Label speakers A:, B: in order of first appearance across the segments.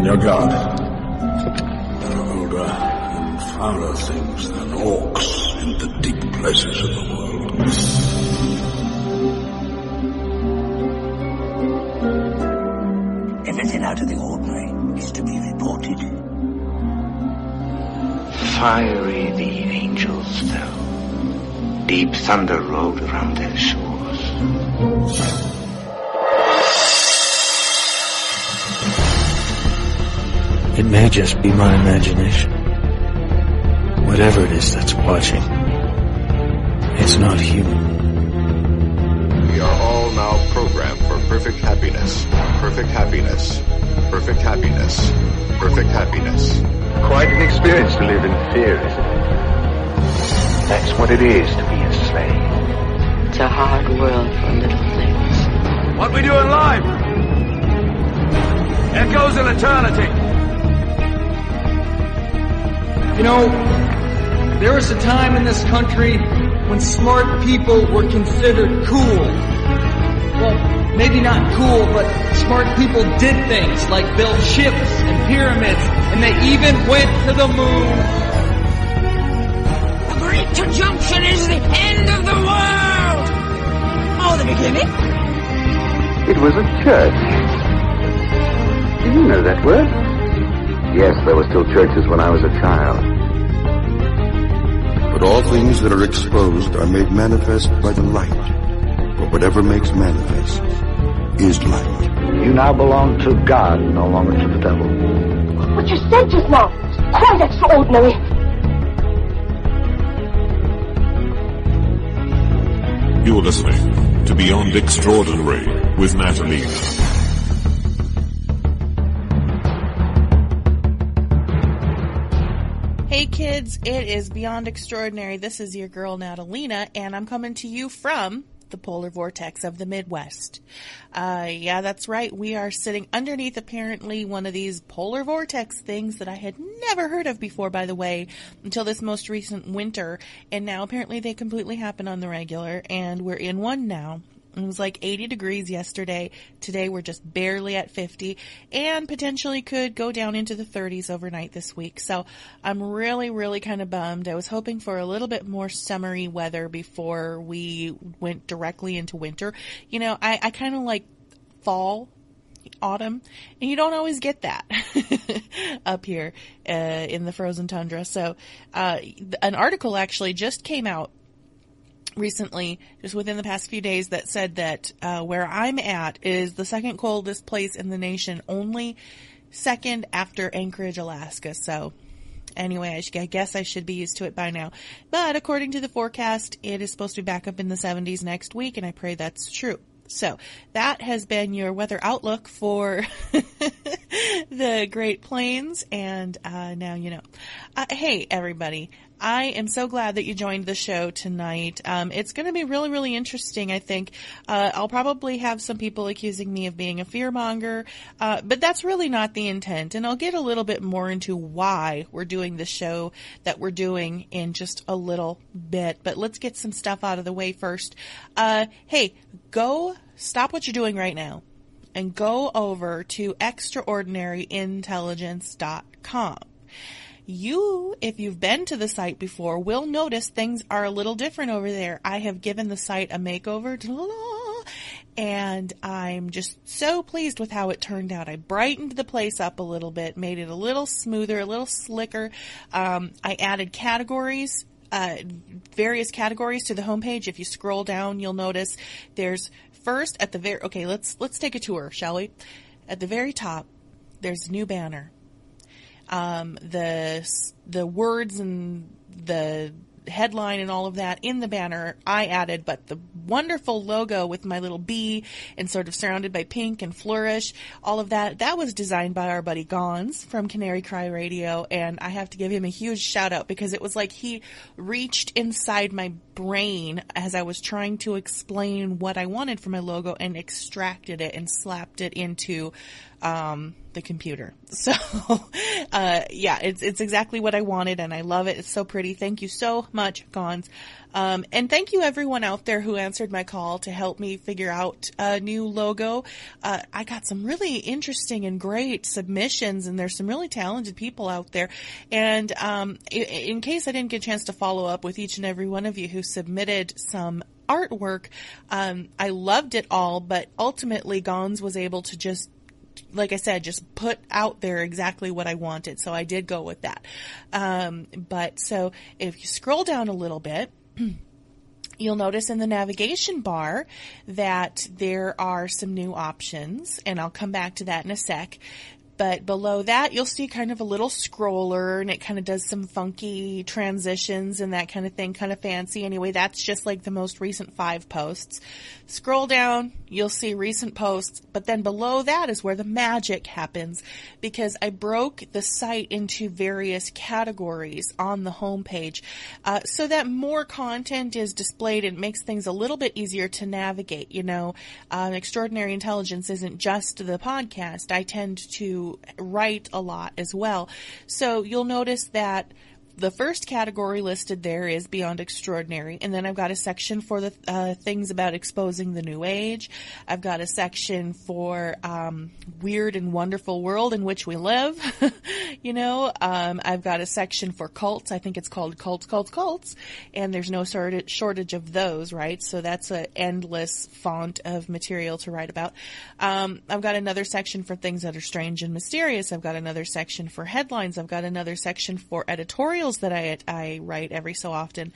A: your guard. There are older and fouler things than orcs in the deep places of the world.
B: Everything out of the ordinary is to be reported.
C: Fiery the angels fell. Deep thunder rolled around their shores.
D: It may just be my imagination. Whatever it is that's watching, it's not human.
E: We are all now programmed for perfect happiness. Perfect happiness. Perfect happiness. Perfect happiness.
C: Quite an experience to live in fear, isn't it? That's what it is to be a slave.
F: It's a hard world for little things.
G: What we do in life echoes in eternity.
H: You know, there was a time in this country when smart people were considered cool. Well, maybe not cool, but smart people did things like build ships and pyramids, and they even went to the moon.
I: The Great Conjunction is the end of the world! Oh, the beginning?
J: It was a church. Did you know that word? Yes, there were still churches when I was a child.
A: But all things that are exposed are made manifest by the light. For whatever makes manifest is light.
J: You now belong to God, no longer to the devil.
K: What you said just now is quite extraordinary.
L: You're listening to Beyond Extraordinary with Natalina.
M: Hey kids, it is Beyond Extraordinary. This is your girl Natalina, and I'm coming to you from the polar vortex of the Midwest. Yeah, that's right. We are sitting underneath apparently one of these polar vortex things that I had never heard of before, by the way, until this most recent winter. And now apparently they completely happen on the regular, and we're in one now. It was like 80 degrees yesterday. Today we're just barely at 50 and potentially could go down into the 30s overnight this week. So I'm really, really kind of bummed. I was hoping for a little bit more summery weather before we went directly into winter. You know, I kind of like fall, autumn, and you don't always get that up here in the frozen tundra. So an article actually just came out recently, just within the past few days, that said that where I'm at is the second coldest place in the nation, only second after Anchorage, Alaska. So anyway, I guess I should be used to it by now. But according to the forecast, it is supposed to be back up in the 70s next week, and I pray that's true. So that has been your weather outlook for the Great Plains, and now you know. Hey, everybody. I am so glad that you joined the show tonight. It's going to be really, really interesting, I think. I'll probably have some people accusing me of being a fearmonger, but that's really not the intent. And I'll get a little bit more into why we're doing the show that we're doing in just a little bit. But let's get some stuff out of the way first. Hey, go stop what you're doing right now and go over to extraordinaryintelligence.com. You, if you've been to the site before, will notice things are a little different over there. I have given the site a makeover, and I'm just so pleased with how it turned out. I brightened the place up a little bit, made it a little smoother, a little slicker. I added categories, various categories to the homepage. If you scroll down, you'll notice there's first at the very, okay, let's take a tour, shall we? At the very top, there's a new banner. The words and the headline and all of that in the banner I added, but the wonderful logo with my little bee and sort of surrounded by pink and flourish, all of that, that was designed by our buddy Gons from Canary Cry Radio, and I have to give him a huge shout out because it was like he reached inside my brain as I was trying to explain what I wanted for my logo and extracted it and slapped it into the computer. So, yeah, it's exactly what I wanted, and I love it. It's so pretty. Thank you so much, Gons. And thank you everyone out there who answered my call to help me figure out a new logo. I got some really interesting and great submissions, and there's some really talented people out there. And in case I didn't get a chance to follow up with each and every one of you who submitted some artwork, I loved it all, but ultimately Gons was able to just, like I said, just put out there exactly what I wanted. So I did go with that. But so if you scroll down a little bit, you'll notice in the navigation bar that there are some new options, and I'll come back to that in a sec. But below that, you'll see kind of a little scroller, and it kind of does some funky transitions and that kind of thing, kind of fancy. Anyway, that's just like the most recent 5 posts. Scroll down, you'll see recent posts, but then below that is where the magic happens, because I broke the site into various categories on the homepage, so that more content is displayed and makes things a little bit easier to navigate. You know, Extraordinary Intelligence isn't just the podcast. I tend to write a lot as well. So you'll notice that the first category listed there is Beyond Extraordinary, and then I've got a section for the things about exposing the new age. I've got a section for weird and wonderful world in which we live. You know, I've got a section for cults. I think it's called Cults, and there's no shortage of those, right? So that's an endless font of material to write about. I've got another section for things that are strange and mysterious. I've got another section for headlines. I've got another section for editorials that I write every so often.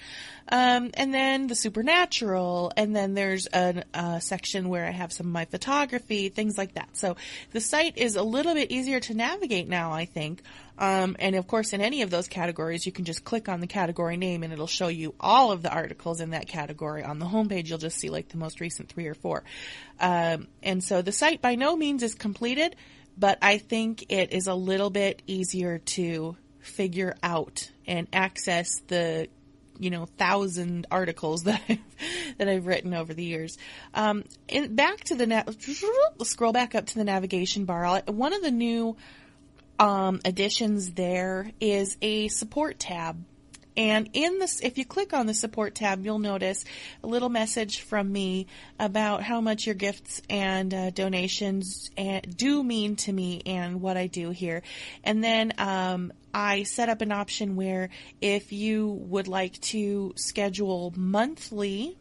M: And then the supernatural, and then there's a section where I have some of my photography, things like that. So the site is a little bit easier to navigate now, I think. And of course, in any of those categories, you can just click on the category name and it'll show you all of the articles in that category. On the homepage, you'll just see like the most recent 3 or 4. And so the site by no means is completed, but I think it is a little bit easier to figure out and access the, 1,000 articles that I've written over the years. Back to scroll back up to the navigation bar. One of the new additions there is a support tab. And if you click on the support tab, you'll notice a little message from me about how much your gifts and donations do mean to me and what I do here. And then I set up an option where if you would like to schedule monthly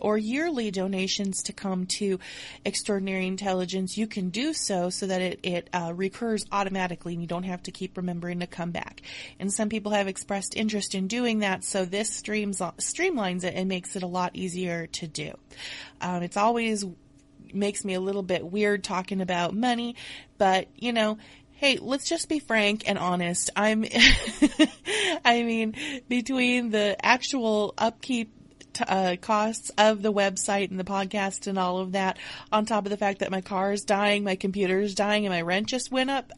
M: or yearly donations to come to Extraordinary Intelligence, you can do so that it recurs automatically and you don't have to keep remembering to come back. And some people have expressed interest in doing that, so this streamlines it and makes it a lot easier to do. It's always makes me a little bit weird talking about money, but hey, let's just be frank and honest. I mean, between the actual upkeep costs of the website and the podcast and all of that, on top of the fact that my car is dying, my computer is dying, and my rent just went up,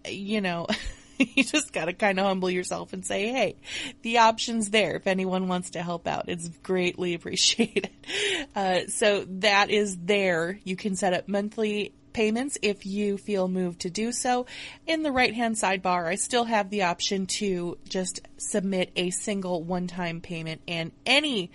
M: you just gotta kind of humble yourself and say, hey, the option's there if anyone wants to help out. It's greatly appreciated. So that is there. You can set up monthly payments if you feel moved to do so. In the right-hand sidebar, I still have the option to just submit a single one-time payment, and any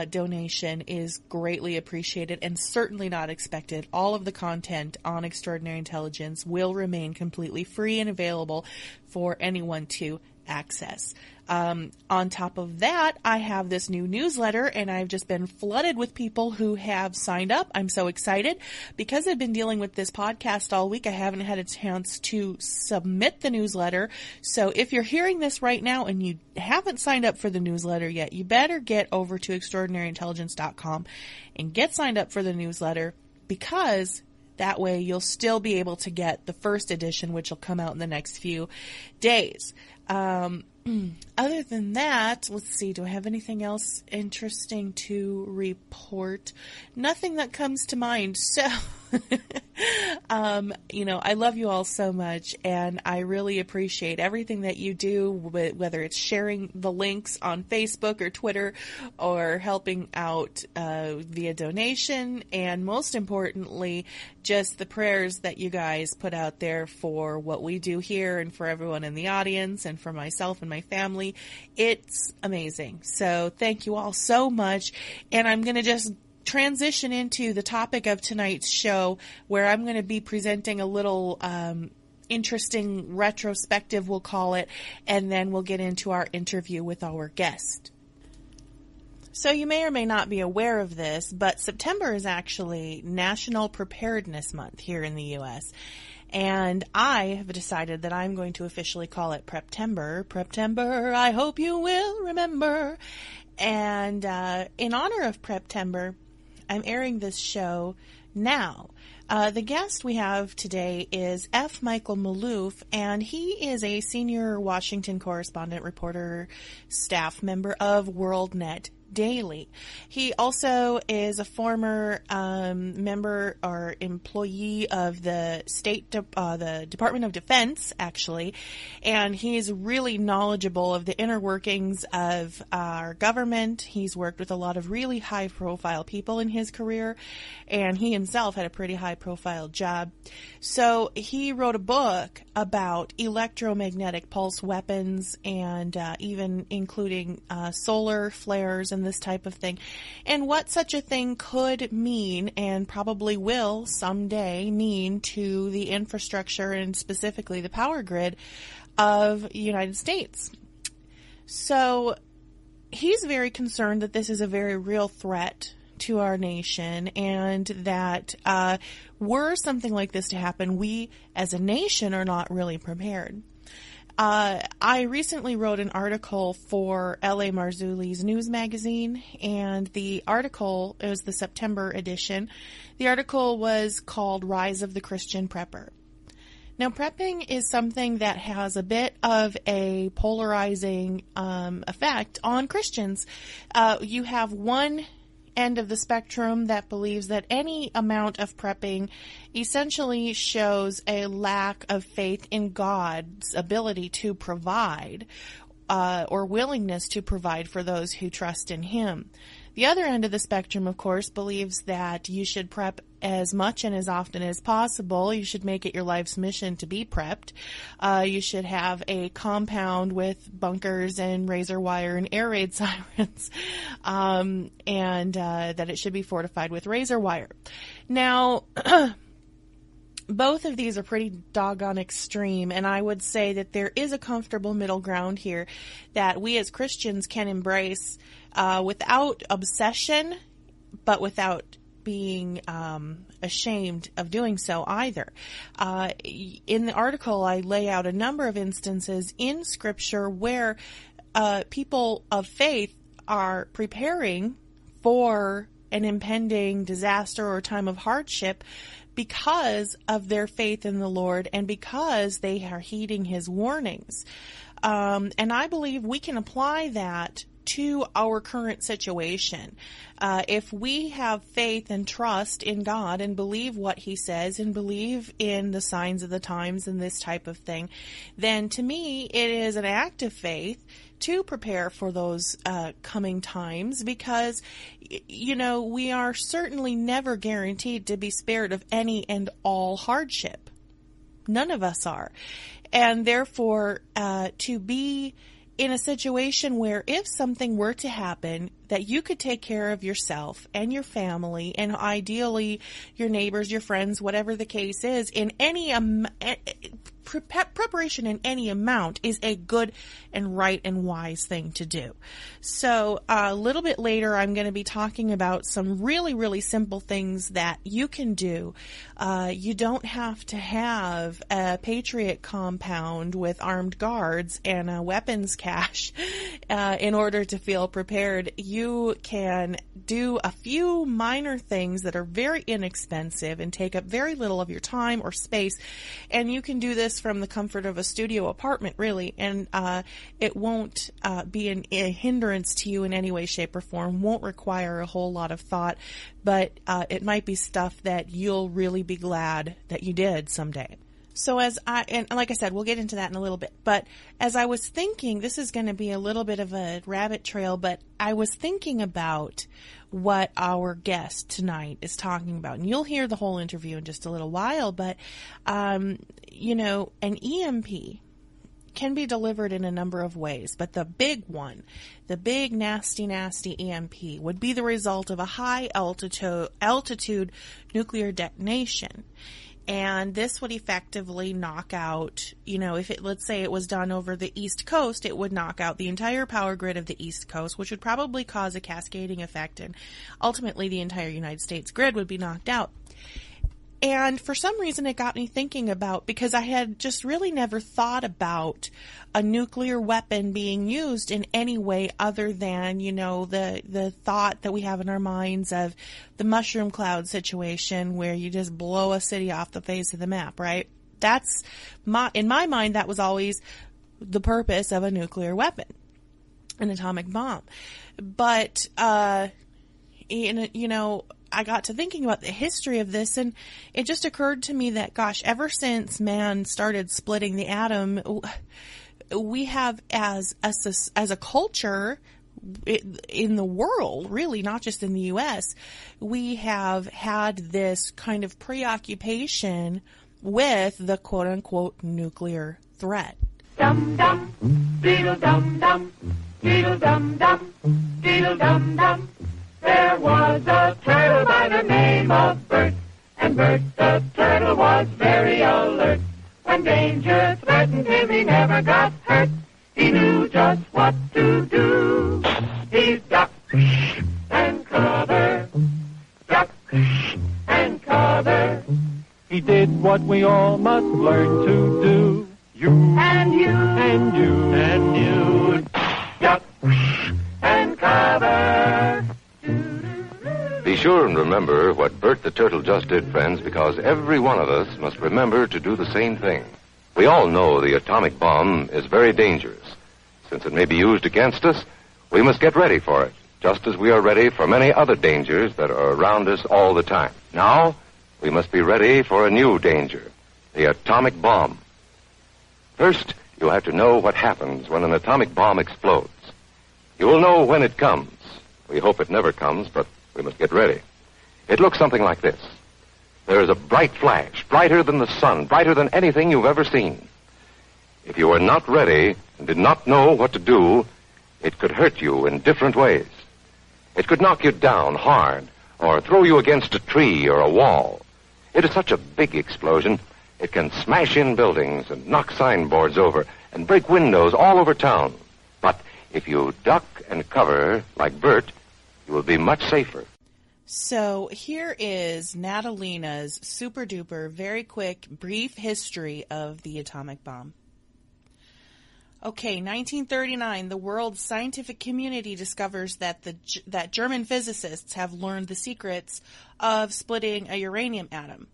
M: donation is greatly appreciated and certainly not expected. All of the content on Extraordinary Intelligence will remain completely free and available for anyone to access. On top of that, I have this new newsletter, and I've just been flooded with people who have signed up. I'm so excited. Because I've been dealing with this podcast all week, I haven't had a chance to submit the newsletter. So if you're hearing this right now and you haven't signed up for the newsletter yet, you better get over to extraordinaryintelligence.com and get signed up for the newsletter, because that way you'll still be able to get the first edition, which will come out in the next few days. Other than that, let's see, do I have anything else interesting to report? Nothing that comes to mind. So I love you all so much, and I really appreciate everything that you do, whether it's sharing the links on Facebook or Twitter, or helping out via donation, and most importantly, just the prayers that you guys put out there for what we do here and for everyone in the audience and for myself and my family. It's amazing. So thank you all so much. And I'm going to just transition into the topic of tonight's show, where I'm going to be presenting a little interesting retrospective, we'll call it, and then we'll get into our interview with our guest. So you may or may not be aware of this, but September is actually National Preparedness Month here in the U.S., and I have decided that I'm going to officially call it Preptember. Preptember, I hope you will remember. And in honor of Preptember, I'm airing this show now. The guest we have today is F. Michael Maloof, and he is a senior Washington correspondent, reporter, staff member of WorldNet Daily. He also is a former member or employee of the the Department of Defense, actually, and he's really knowledgeable of the inner workings of our government. He's worked with a lot of really high-profile people in his career, and he himself had a pretty high-profile job. So he wrote a book about electromagnetic pulse weapons, and even including solar flares and this type of thing, and what such a thing could mean, and probably will someday mean, to the infrastructure and specifically the power grid of the United States. So he's very concerned that this is a very real threat to our nation, and that were something like this to happen, we as a nation are not really prepared. I recently wrote an article for L.A. Marzulli's news magazine, and the article, it was the September edition, the article was called Rise of the Christian Prepper. Now, prepping is something that has a bit of a polarizing effect on Christians. You have one end of the spectrum that believes that any amount of prepping essentially shows a lack of faith in God's ability to provide or willingness to provide for those who trust in Him. The other end of the spectrum, of course, believes that you should prep as much and as often as possible. You should make it your life's mission to be prepped. You should have a compound with bunkers and razor wire and air raid sirens, and that it should be fortified with razor wire. Now, both of these are pretty doggone extreme, and I would say that there is a comfortable middle ground here that we as Christians can embrace without obsession, but without being ashamed of doing so either. In the article, I lay out a number of instances in Scripture where people of faith are preparing for an impending disaster or time of hardship because of their faith in the Lord and because they are heeding His warnings. And I believe we can apply that to our current situation. If we have faith and trust in God and believe what He says and believe in the signs of the times and this type of thing, then to me it is an act of faith to prepare for those coming times, because, you know, we are certainly never guaranteed to be spared of any and all hardship. None of us are. And therefore, to be in a situation where if something were to happen, that you could take care of yourself and your family and ideally your neighbors, your friends, whatever the case is, in any preparation in any amount is a good and right and wise thing to do. So a little bit later, I'm going to be talking about some really, really simple things that you can do. You don't have to have a Patriot compound with armed guards and a weapons cache in order to feel prepared. You can do a few minor things that are very inexpensive and take up very little of your time or space, and you can do this this from the comfort of a studio apartment, really, and it won't be a hindrance to you in any way, shape, or form, won't require a whole lot of thought, but it might be stuff that you'll really be glad that you did someday. So and like I said, we'll get into that in a little bit, but as I was thinking, this is going to be a little bit of a rabbit trail, but I was thinking about what our guest tonight is talking about, and you'll hear the whole interview in just a little while, but, you know, an EMP can be delivered in a number of ways, but the big one, the big nasty EMP would be the result of a high altitude nuclear detonation. And this would effectively knock out, you know, let's say it was done over the East Coast, it would knock out the entire power grid of the East Coast, which would probably cause a cascading effect, and ultimately the entire United States grid would be knocked out. And for some reason it got me thinking about, because I had just really never thought about a nuclear weapon being used in any way other than, you know, the thought that we have in our minds of the mushroom cloud situation where you just blow a city off the face of the map, right? That's in my mind, that was always the purpose of a nuclear weapon, an atomic bomb. But, you know, I got to thinking about the history of this, and it just occurred to me that, gosh, ever since man started splitting the atom, we have, as a culture in the world, really, not just in the U.S., we have had this kind of preoccupation with the quote-unquote nuclear threat.
N: Dum-dum, beetle-dum-dum, beetle-dum-dum, beetle-dum-dum. There was a turtle by the name of Bert, and Bert the turtle was very alert. When danger threatened him, he never got hurt. He knew just what to do. He ducked and covered, ducked and covered.
O: He did what we all must learn to do. You
N: and you
O: and you
N: and you, duck and cover.
E: Be sure and remember what Bert the Turtle just did, friends, because every one of us must remember to do the same thing. We all know the atomic bomb is very dangerous. Since it may be used against us, we must get ready for it, just as we are ready for many other dangers that are around us all the time. Now, we must be ready for a new danger, the atomic bomb. First, you'll have to know what happens when an atomic bomb explodes. You will know when it comes. We hope it never comes, but we must get ready. It looks something like this. There is a bright flash, brighter than the sun, brighter than anything you've ever seen. If you are not ready and did not know what to do, it could hurt you in different ways. It could knock you down hard or throw you against a tree or a wall. It is such a big explosion, it can smash in buildings and knock signboards over and break windows all over town. But if you duck and cover like Bert, you will be much safer.
M: So here is Natalina's super duper, very quick, brief history of the atomic bomb. Okay, 1939, the world's scientific community discovers that that German physicists have learned the secrets of splitting a uranium atom.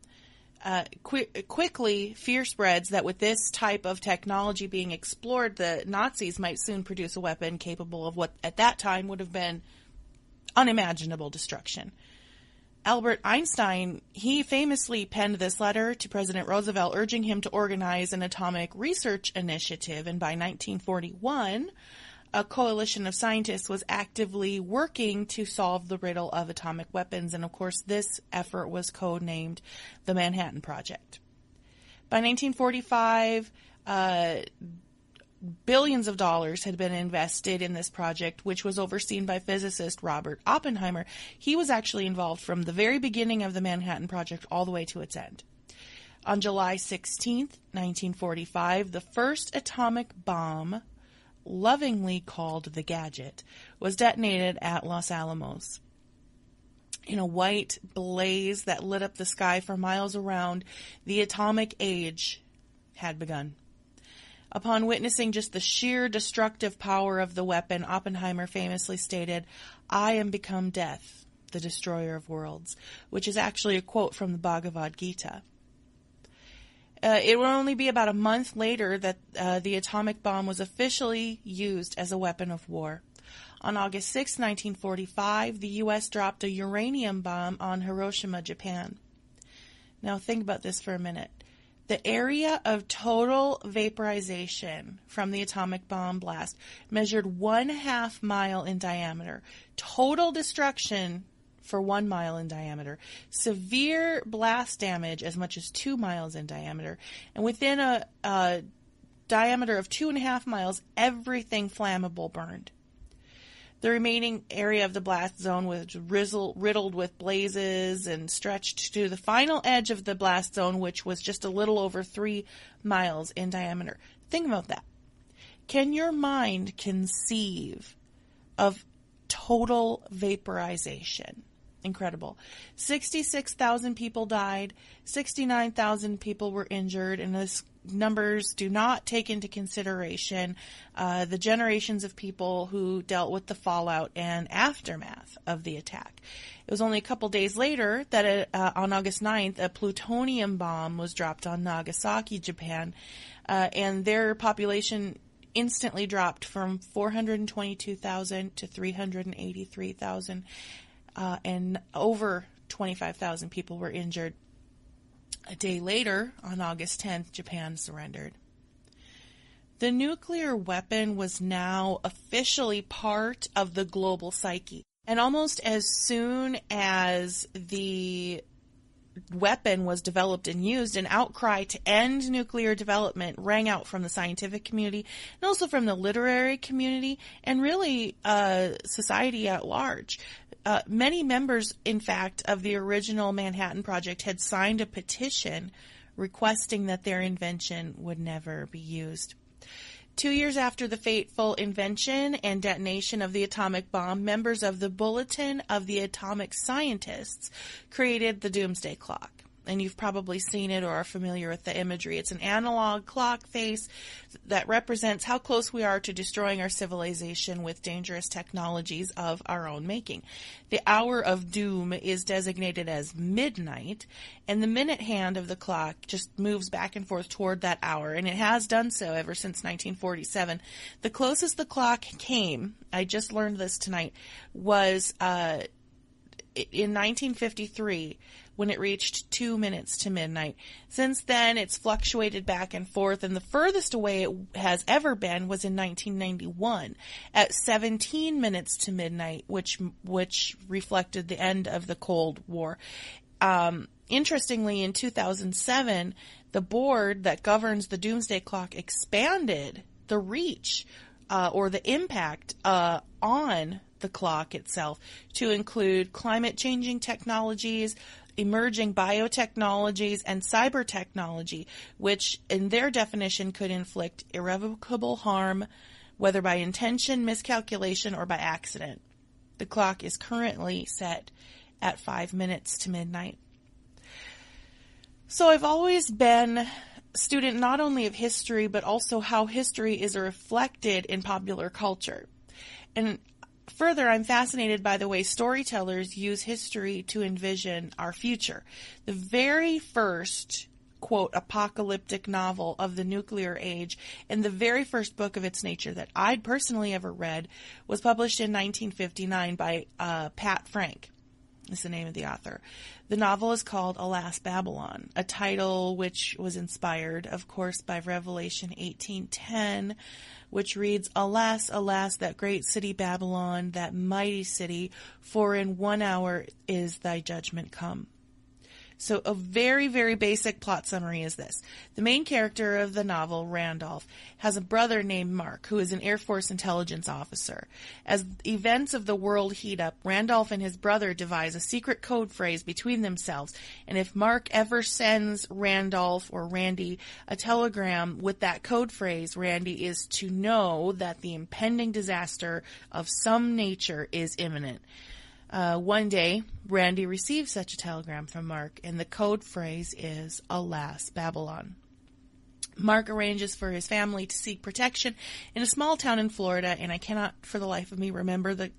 M: Quickly, fear spreads that with this type of technology being explored, the Nazis might soon produce a weapon capable of what at that time would have been unimaginable destruction. Albert Einstein, he famously penned this letter to President Roosevelt urging him to organize an atomic research initiative, and by 1941, a coalition of scientists was actively working to solve the riddle of atomic weapons, and of course this effort was codenamed the Manhattan Project. By 1945, billions of dollars had been invested in this project, which was overseen by physicist Robert Oppenheimer. He was actually involved from the very beginning of the Manhattan Project all the way to its end. On July 16th, 1945, the first atomic bomb, lovingly called the Gadget, was detonated at Los Alamos. In a white blaze that lit up the sky for miles around, the atomic age had begun. Upon witnessing just the sheer destructive power of the weapon, Oppenheimer famously stated, "I am become death, the destroyer of worlds," which is actually a quote from the Bhagavad Gita. It would only be about a month later that the atomic bomb was officially used as a weapon of war. On August 6, 1945, the U.S. dropped a uranium bomb on Hiroshima, Japan. Now think about this for a minute. The area of total vaporization from the atomic bomb blast measured 1/2 mile in diameter. Total destruction for 1 mile in diameter. Severe blast damage as much as 2 miles in diameter. And within a diameter of 2.5 miles, everything flammable burned. The remaining area of the blast zone was riddled with blazes and stretched to the final edge of the blast zone, which was just a little over 3 miles in diameter. Think about that. Can your mind conceive of total vaporization? Incredible. 66,000 people died, 69,000 people were injured, and those numbers do not take into consideration the generations of people who dealt with the fallout and aftermath of the attack. It was only a couple days later that on August 9th, a plutonium bomb was dropped on Nagasaki, Japan, and their population instantly dropped from 422,000 to 383,000. And over 25,000 people were injured. A day later, on August 10th, Japan surrendered. The nuclear weapon was now officially part of the global psyche. And almost as soon as the weapon was developed and used, an outcry to end nuclear development rang out from the scientific community and also from the literary community and really society at large. Many members, in fact, of the original Manhattan Project had signed a petition requesting that their invention would never be used. 2 years after the fateful invention and detonation of the atomic bomb, members of the Bulletin of the Atomic Scientists created the Doomsday Clock. And you've probably seen it or are familiar with the imagery. It's an analog clock face that represents how close we are to destroying our civilization with dangerous technologies of our own making. The hour of doom is designated as midnight, and the minute hand of the clock just moves back and forth toward that hour, and it has done so ever since 1947. The closest the clock came, I just learned this tonight, was in 1953, when it reached 2 minutes to midnight. Since then, it's fluctuated back and forth, and the furthest away it has ever been was in 1991 at 17 minutes to midnight, which reflected the end of the Cold War. Interestingly, in 2007, the board that governs the Doomsday Clock expanded the reach or the impact on the clock itself to include climate-changing technologies, emerging biotechnologies, and cyber technology, which in their definition could inflict irrevocable harm, whether by intention, miscalculation, or by accident. The clock is currently set at 5 minutes to midnight. So I've always been a student not only of history, but also how history is reflected in popular culture. And further, I'm fascinated by the way storytellers use history to envision our future. The very first, quote, apocalyptic novel of the nuclear age and the very first book of its nature that I'd personally ever read was published in 1959 by Pat Frank. Is the name of the author. The novel is called Alas, Babylon, a title which was inspired, of course, by Revelation 18:10, which reads, Alas, alas, that great city Babylon, that mighty city, for in 1 hour is thy judgment come. So a very, very basic plot summary is this. The main character of the novel, Randolph, has a brother named Mark, who is an Air Force intelligence officer. As events of the world heat up, Randolph and his brother devise a secret code phrase between themselves, and if Mark ever sends Randolph or Randy a telegram with that code phrase, Randy is to know that the impending disaster of some nature is imminent. One day, Randy receives such a telegram from Mark, and the code phrase is, Alas, Babylon. Mark arranges for his family to seek protection in a small town in Florida, and I cannot for the life of me remember the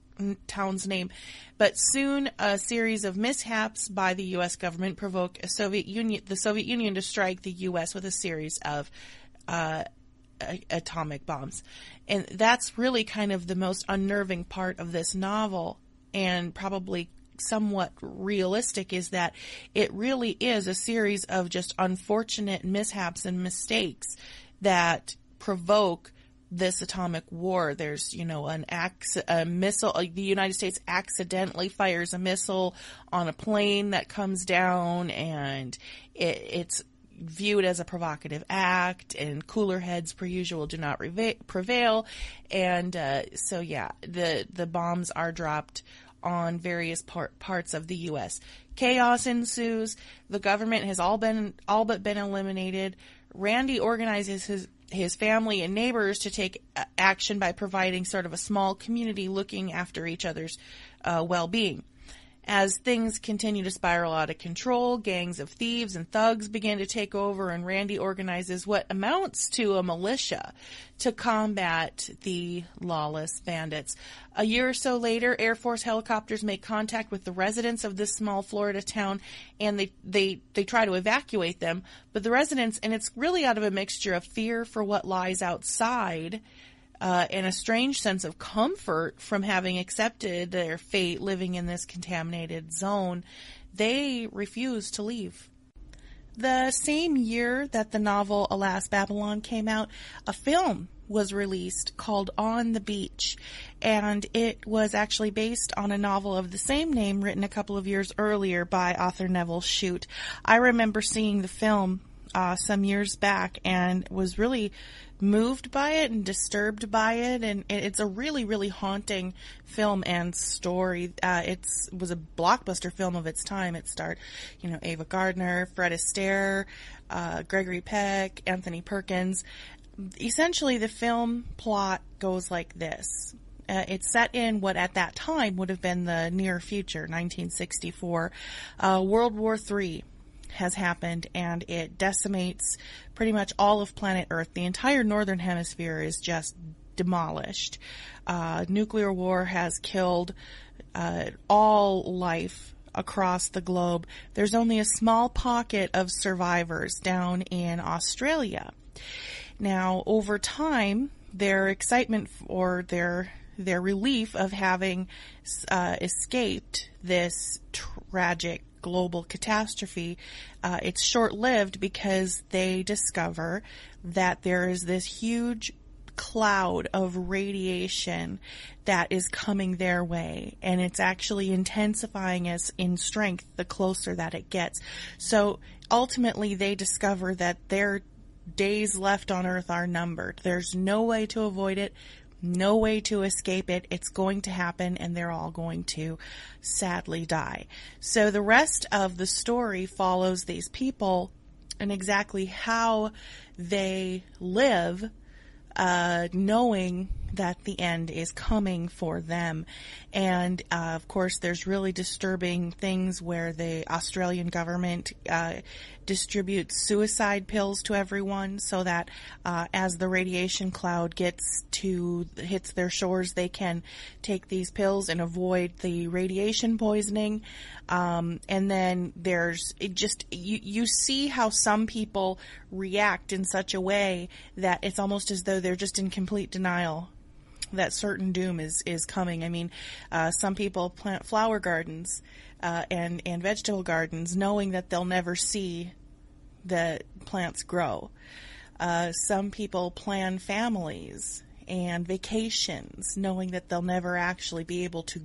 M: town's name. But soon, a series of mishaps by the U.S. government provoked the Soviet Union to strike the U.S. with a series of atomic bombs. And that's really kind of the most unnerving part of this novel, and probably somewhat realistic, is that it really is a series of just unfortunate mishaps and mistakes that provoke this atomic war. There's, a missile, the United States accidentally fires a missile on a plane that comes down, and it's viewed as a provocative act, and cooler heads per usual do not prevail. And the bombs are dropped on various parts of the U.S. Chaos ensues. The government has all but been eliminated. Randy organizes his family and neighbors to take action by providing sort of a small community looking after each other's well-being. As things continue to spiral out of control, gangs of thieves and thugs begin to take over, and Randy organizes what amounts to a militia to combat the lawless bandits. A year or so later, Air Force helicopters make contact with the residents of this small Florida town, and they try to evacuate them. But the residents, and it's really out of a mixture of fear for what lies outside, and a strange sense of comfort from having accepted their fate living in this contaminated zone, they refuse to leave. The same year that the novel Alas, Babylon came out, a film was released called On the Beach, and it was actually based on a novel of the same name written a couple of years earlier by author Neville Shute. I remember seeing the film some years back and was really moved by it and disturbed by it, and it's a really, really haunting film and story. It was a blockbuster film of its time. It starred, Ava Gardner, Fred Astaire, Gregory Peck, Anthony Perkins. Essentially, the film plot goes like this. It's set in what at that time would have been the near future, 1964. World War III has happened, and it decimates pretty much all of planet Earth. The entire northern hemisphere is just demolished. Nuclear war has killed all life across the globe. There's only a small pocket of survivors down in Australia. Now, over time, their excitement or their relief of having escaped this tragic global catastrophe, it's short-lived because they discover that there is this huge cloud of radiation that is coming their way, and it's actually intensifying as in strength the closer that it gets. So ultimately they discover that their days left on Earth are numbered. There's no way to avoid it, no way to escape it. It's going to happen, and they're all going to sadly die. So the rest of the story follows these people and exactly how they live, knowing that the end is coming for them. And of course, there's really disturbing things where the Australian government distributes suicide pills to everyone so that as the radiation cloud hits their shores, they can take these pills and avoid the radiation poisoning. And then you see how some people react in such a way that it's almost as though they're just in complete denial that certain doom is coming. I mean, some people plant flower gardens and vegetable gardens knowing that they'll never see the plants grow. Some people plan families and vacations knowing that they'll never actually be able to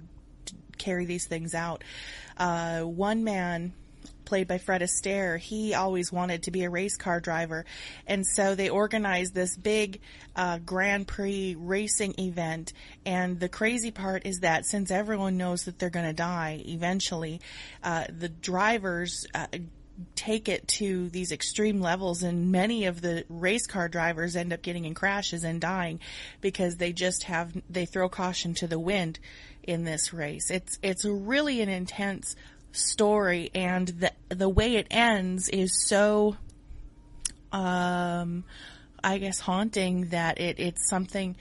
M: carry these things out. One man, played by Fred Astaire, he always wanted to be a race car driver, and so they organized this big Grand Prix racing event. And the crazy part is that since everyone knows that they're going to die eventually, the drivers take it to these extreme levels, and many of the race car drivers end up getting in crashes and dying because they throw caution to the wind in this race. It's really an intense story, and the way it ends is so I guess haunting that it's something,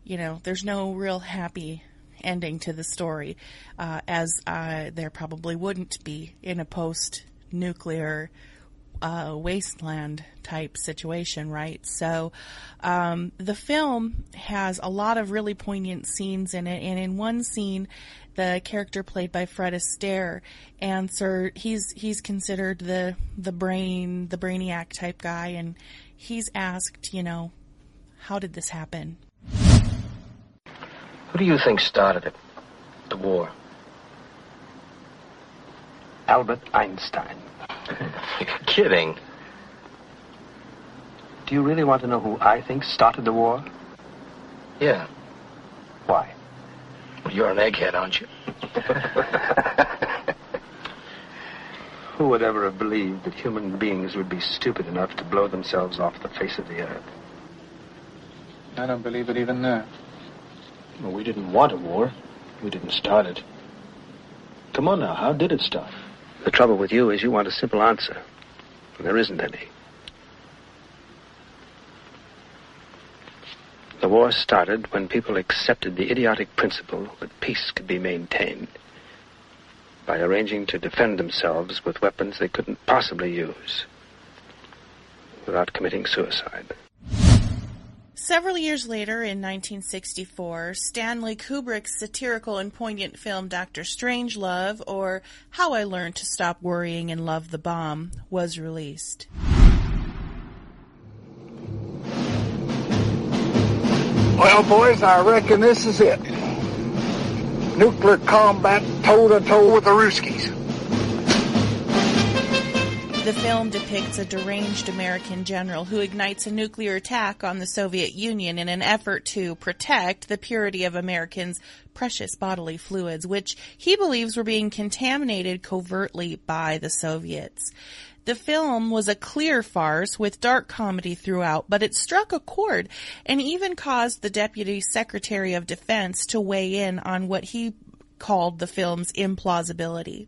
M: there's no real happy ending to the story, as there probably wouldn't be in a post-nuclear wasteland type situation, right? So the film has a lot of really poignant scenes in it, and in one scene, the character played by Fred Astaire he's considered the brainiac type guy, and he's asked, how did this happen?
P: Who do you think started it? The war?
Q: Albert Einstein.
P: You're kidding.
Q: Do you really want to know who I think started the war?
P: Yeah.
Q: Why?
P: Well, you're an egghead, aren't you?
Q: Who would ever have believed that human beings would be stupid enough to blow themselves off the face of the earth?
R: I don't believe it even now.
Q: Well, we didn't want a war. We didn't start it. Come on now, how did it start?
P: The trouble with you is you want a simple answer, and there isn't any. The war started when people accepted the idiotic principle that peace could be maintained by arranging to defend themselves with weapons they couldn't possibly use without committing suicide.
M: Several years later, in 1964, Stanley Kubrick's satirical and poignant film Dr. Strangelove, or How I Learned to Stop Worrying and Love the Bomb, was released.
S: Well, boys, I reckon this is it. Nuclear combat toe-to-toe with the Ruskies.
M: The film depicts a deranged American general who ignites a nuclear attack on the Soviet Union in an effort to protect the purity of Americans' precious bodily fluids, which he believes were being contaminated covertly by the Soviets. The film was a clear farce with dark comedy throughout, but it struck a chord and even caused the Deputy Secretary of Defense to weigh in on what he called the film's implausibility.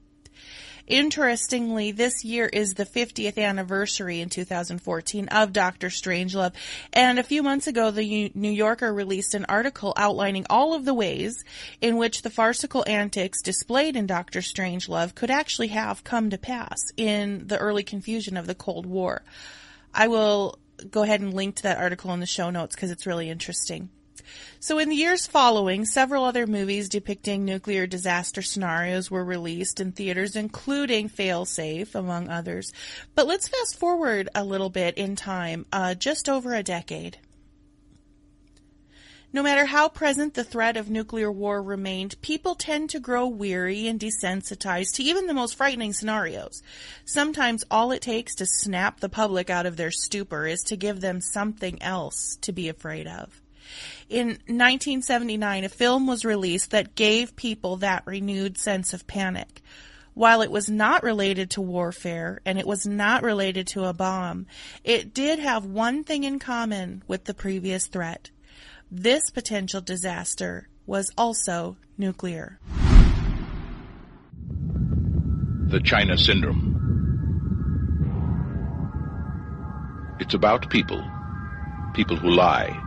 M: Interestingly, this year is the 50th anniversary in 2014 of Dr. Strangelove, and a few months ago the New Yorker released an article outlining all of the ways in which the farcical antics displayed in Dr. Strangelove could actually have come to pass in the early confusion of the Cold War. I will go ahead and link to that article in the show notes because it's really interesting. So in the years following, several other movies depicting nuclear disaster scenarios were released in theaters, including Failsafe, among others. But let's fast forward a little bit in time, just over a decade. No matter how present the threat of nuclear war remained, people tend to grow weary and desensitized to even the most frightening scenarios. Sometimes all it takes to snap the public out of their stupor is to give them something else to be afraid of. In 1979, a film was released that gave people that renewed sense of panic. While it was not related to warfare and it was not related to a bomb, it did have one thing in common with the previous threat. This potential disaster was also nuclear.
T: The China Syndrome. It's about people who lie,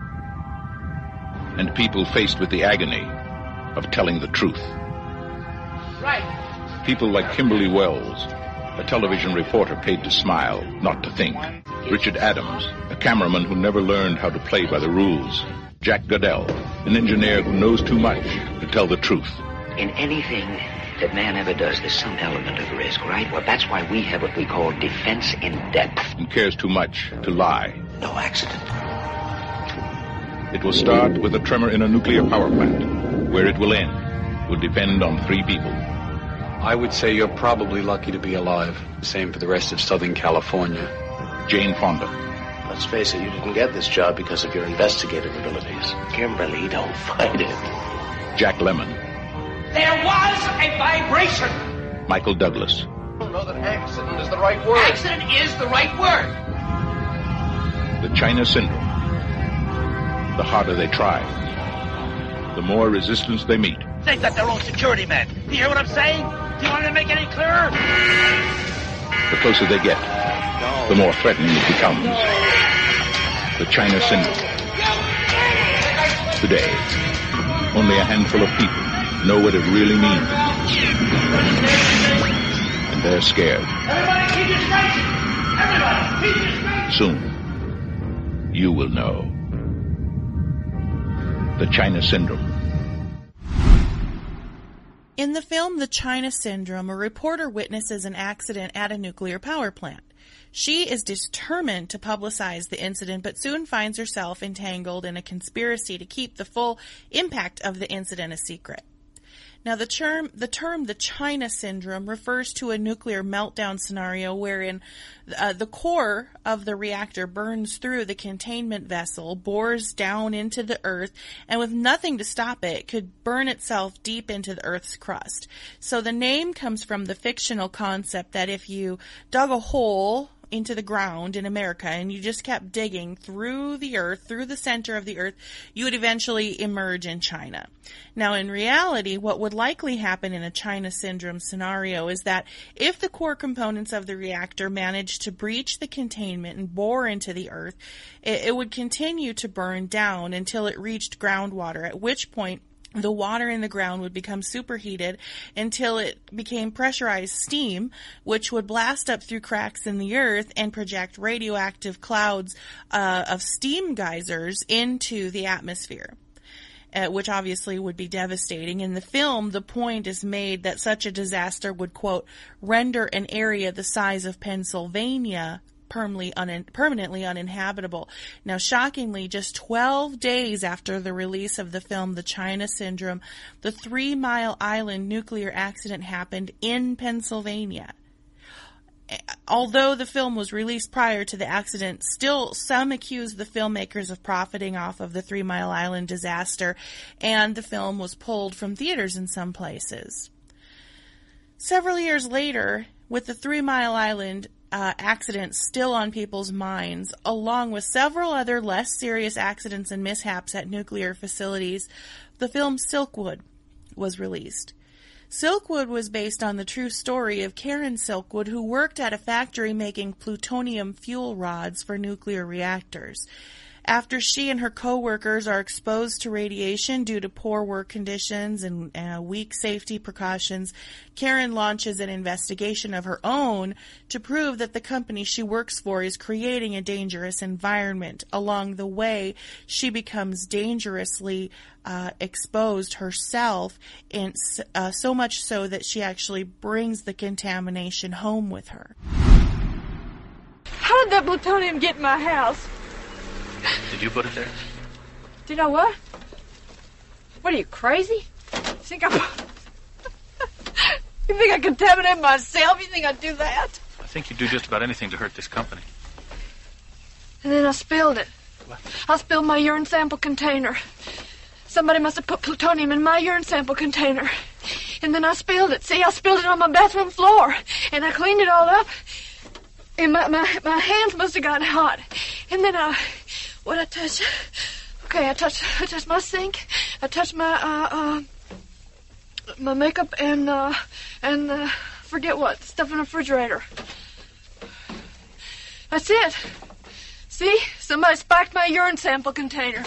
T: and people faced with the agony of telling the truth.
I: Right.
T: People like Kimberly Wells, a television reporter paid to smile, not to think. Richard Adams, a cameraman who never learned how to play by the rules. Jack Goodell, an engineer who knows too much to tell the truth.
B: In anything that man ever does, there's some element of risk, right? Well, that's why we have what we call defense in depth.
T: And cares too much to lie.
B: No accident.
T: It will start with a tremor in a nuclear power plant. Where it will end will depend on 3 people.
U: I would say you're probably lucky to be alive. Same for the rest of Southern California.
T: Jane Fonda.
V: Let's face it, you didn't get this job because of your investigative abilities.
B: Kimberly, don't fight it.
T: Jack Lemmon.
I: There was a vibration.
T: Michael Douglas.
V: I don't know that accident is the right word.
I: Accident is the right word.
T: The China Syndrome. The harder they try, the more resistance they meet.
I: They've got their own security men. Do you hear what I'm saying? Do you want me to make it any clearer?
T: The closer they get, the more threatening it becomes. The China Syndrome. Today, Only a handful of people know what it really means. And they're scared.
N: Everybody keep your station! Everybody keep your station!
T: Soon, you will know. The China Syndrome.
M: In the film The China Syndrome, a reporter witnesses an accident at a nuclear power plant. She is determined to publicize the incident, but soon finds herself entangled in a conspiracy to keep the full impact of the incident a secret. Now, the term the China Syndrome refers to a nuclear meltdown scenario wherein the core of the reactor burns through the containment vessel, bores down into the earth, and with nothing to stop it, could burn itself deep into the earth's crust. So the name comes from the fictional concept that if you dug a hole into the ground in America and you just kept digging through the earth, through the center of the earth, you would eventually emerge in China. Now, in reality, what would likely happen in a China Syndrome scenario is that if the core components of the reactor managed to breach the containment and bore into the earth, it would continue to burn down until it reached groundwater, at which point the water in the ground would become superheated until it became pressurized steam, which would blast up through cracks in the earth and project radioactive clouds of steam geysers into the atmosphere, which obviously would be devastating. In the film, the point is made that such a disaster would, quote, render an area the size of Pennsylvania permanently uninhabitable. Now, shockingly, just 12 days after the release of the film The China Syndrome, the 3 Mile Island nuclear accident happened in Pennsylvania. Although the film was released prior to the accident, still some accused the filmmakers of profiting off of the 3 Mile Island disaster, and the film was pulled from theaters in some places. Several years later, with the 3 Mile Island accidents still on people's minds, along with several other less serious accidents and mishaps at nuclear facilities, the film Silkwood was released. Silkwood was based on the true story of Karen Silkwood, who worked at a factory making plutonium fuel rods for nuclear reactors. After she and her co-workers are exposed to radiation due to poor work conditions and weak safety precautions, Karen launches an investigation of her own to prove that the company she works for is creating a dangerous environment. Along the way, she becomes dangerously exposed herself, and so much so that she actually brings the contamination home with her.
C: How did that plutonium get in my house?
U: Did you put it there?
C: Did I what? What are you, crazy? You think I contaminated myself? You think I'd do that?
U: I think you'd do just about anything to hurt this company.
C: And then I spilled it.
U: What?
C: I spilled my urine sample container. Somebody must have put plutonium in my urine sample container. And then I spilled it. See, I spilled it on my bathroom floor. And I cleaned it all up. And my hands must have gotten hot. And then what'd I touch? Okay, I touched my sink. I touched my makeup and forget what, stuff in the refrigerator. That's it. See? Somebody spiked my urine sample container.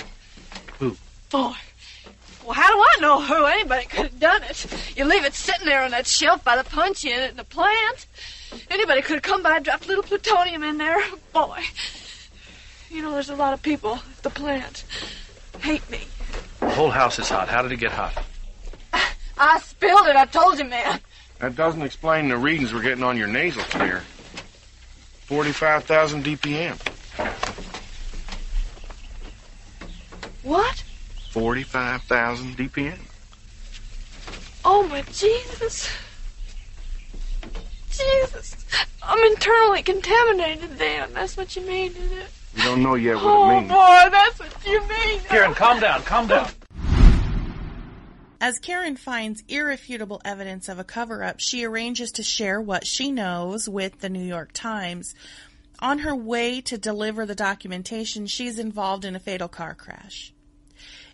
U: Who?
C: Boy. Well, how do I know who? Anybody could have done it. You leave it sitting there on that shelf by the punch in it in the plant. Anybody could have come by and dropped a little plutonium in there. Boy. You know, there's a lot of people at the plant hate me.
U: The whole house is hot. How did it get hot?
C: I spilled it. I told you, man.
D: That doesn't explain the readings we're getting on your nasal smear. 45,000 DPM.
C: What?
D: 45,000 DPM.
C: Oh, my Jesus. Jesus. I'm internally contaminated then. That's what you mean, isn't it?
D: We don't know yet what it means.
C: Oh, boy, that's what you mean.
U: Karen, calm down, calm down.
M: As Karen finds irrefutable evidence of a cover-up, she arranges to share what she knows with the New York Times. On her way to deliver the documentation, she's involved in a fatal car crash.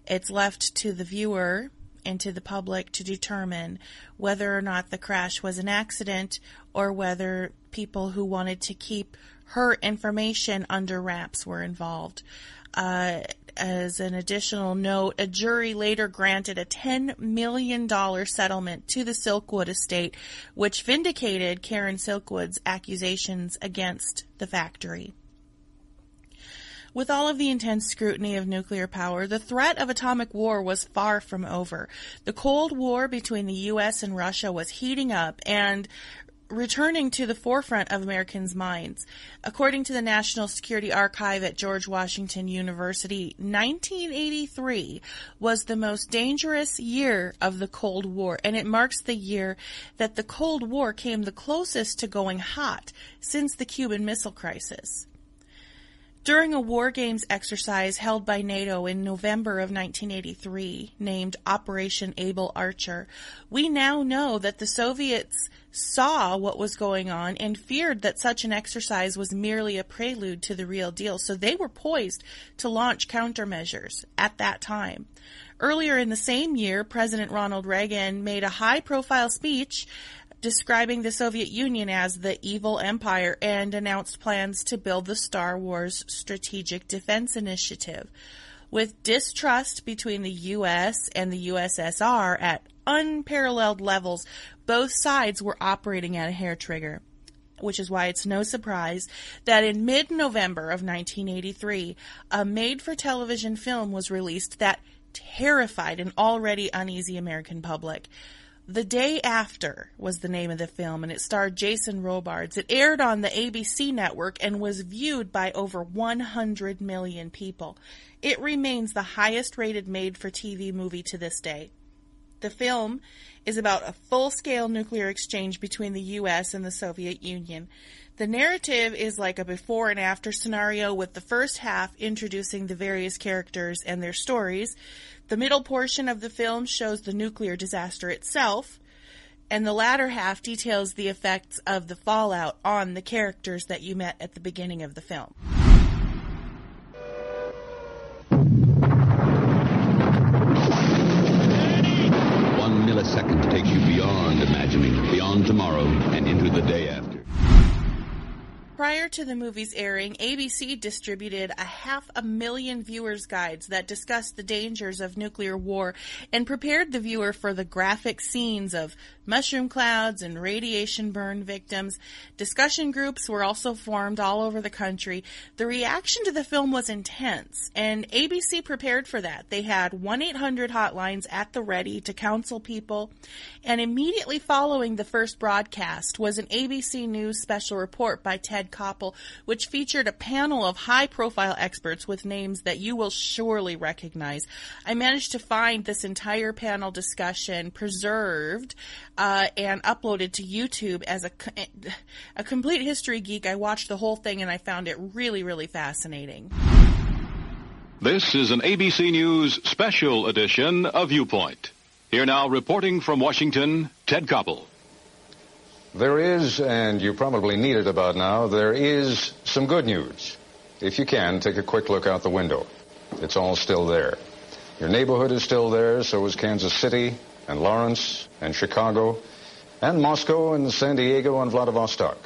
M: It's left to the viewer and to the public to determine whether or not the crash was an accident or whether people who wanted to keep her information under wraps were involved. as an additional note, a jury later granted a $10 million settlement to the Silkwood estate, which vindicated Karen Silkwood's accusations against the factory. With all of the intense scrutiny of nuclear power, the threat of atomic war was far from over. The Cold War between the U.S. and Russia was heating up and returning to the forefront of Americans' minds. According to the National Security Archive at George Washington University, 1983 was the most dangerous year of the Cold War, and it marks the year that the Cold War came the closest to going hot since the Cuban Missile Crisis. During a war games exercise held by NATO in November of 1983, named Operation Able Archer, we now know that the Soviets saw what was going on and feared that such an exercise was merely a prelude to the real deal, so they were poised to launch countermeasures at that time. Earlier in the same year, President Ronald Reagan made a high-profile speech describing the Soviet Union as the evil empire and announced plans to build the Star Wars Strategic Defense Initiative. With distrust between the U.S. and the USSR at unparalleled levels, both sides were operating at a hair trigger, which is why it's no surprise that in mid-November of 1983, a made-for-television film was released that terrified an already uneasy American public. The Day After was the name of the film, and it starred Jason Robards. It aired on the ABC network and was viewed by over 100 million people. It remains the highest-rated made-for-TV movie to this day. The film is about a full-scale nuclear exchange between the U.S. and the Soviet Union. The narrative is like a before and after scenario, with the first half introducing the various characters and their stories. The middle portion of the film shows the nuclear disaster itself, and the latter half details the effects of the fallout on the characters that you met at the beginning of the film.
F: 1 millisecond takes you beyond imagining, beyond tomorrow, and into the day after.
M: Prior to the movie's airing, ABC distributed 500,000 viewers' guides that discussed the dangers of nuclear war and prepared the viewer for the graphic scenes of mushroom clouds and radiation burn victims. Discussion groups were also formed all over the country. The reaction to the film was intense, and ABC prepared for that. They had 1-800 hotlines at the ready to counsel people, and immediately following the first broadcast was an ABC News special report by Ted Koppel, which featured a panel of high-profile experts with names that you will surely recognize. I managed to find this entire panel discussion preserved and uploaded to YouTube as a complete history geek. I watched the whole thing and I found it really, really fascinating.
G: This is an ABC News special edition of Viewpoint. Here now, reporting from Washington, Ted Koppel.
W: There is, and you probably need it about now, there is some good news. If you can, take a quick look out the window. It's all still there. Your neighborhood is still there, so is Kansas City, and Lawrence, and Chicago, and Moscow, and San Diego, and Vladivostok.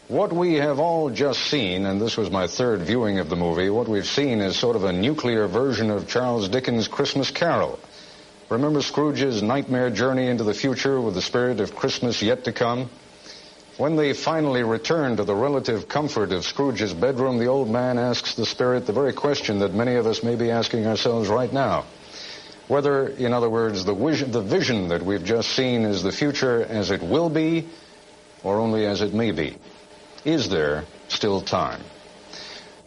W: What we have all just seen, and this was my third viewing of the movie, what we've seen is sort of a nuclear version of Charles Dickens' Christmas Carol. Remember Scrooge's nightmare journey into the future with the spirit of Christmas yet to come? When they finally return to the relative comfort of Scrooge's bedroom, the old man asks the spirit the very question that many of us may be asking ourselves right now. Whether, in other words, the vision that we've just seen is the future as it will be, or only as it may be. Is there still time?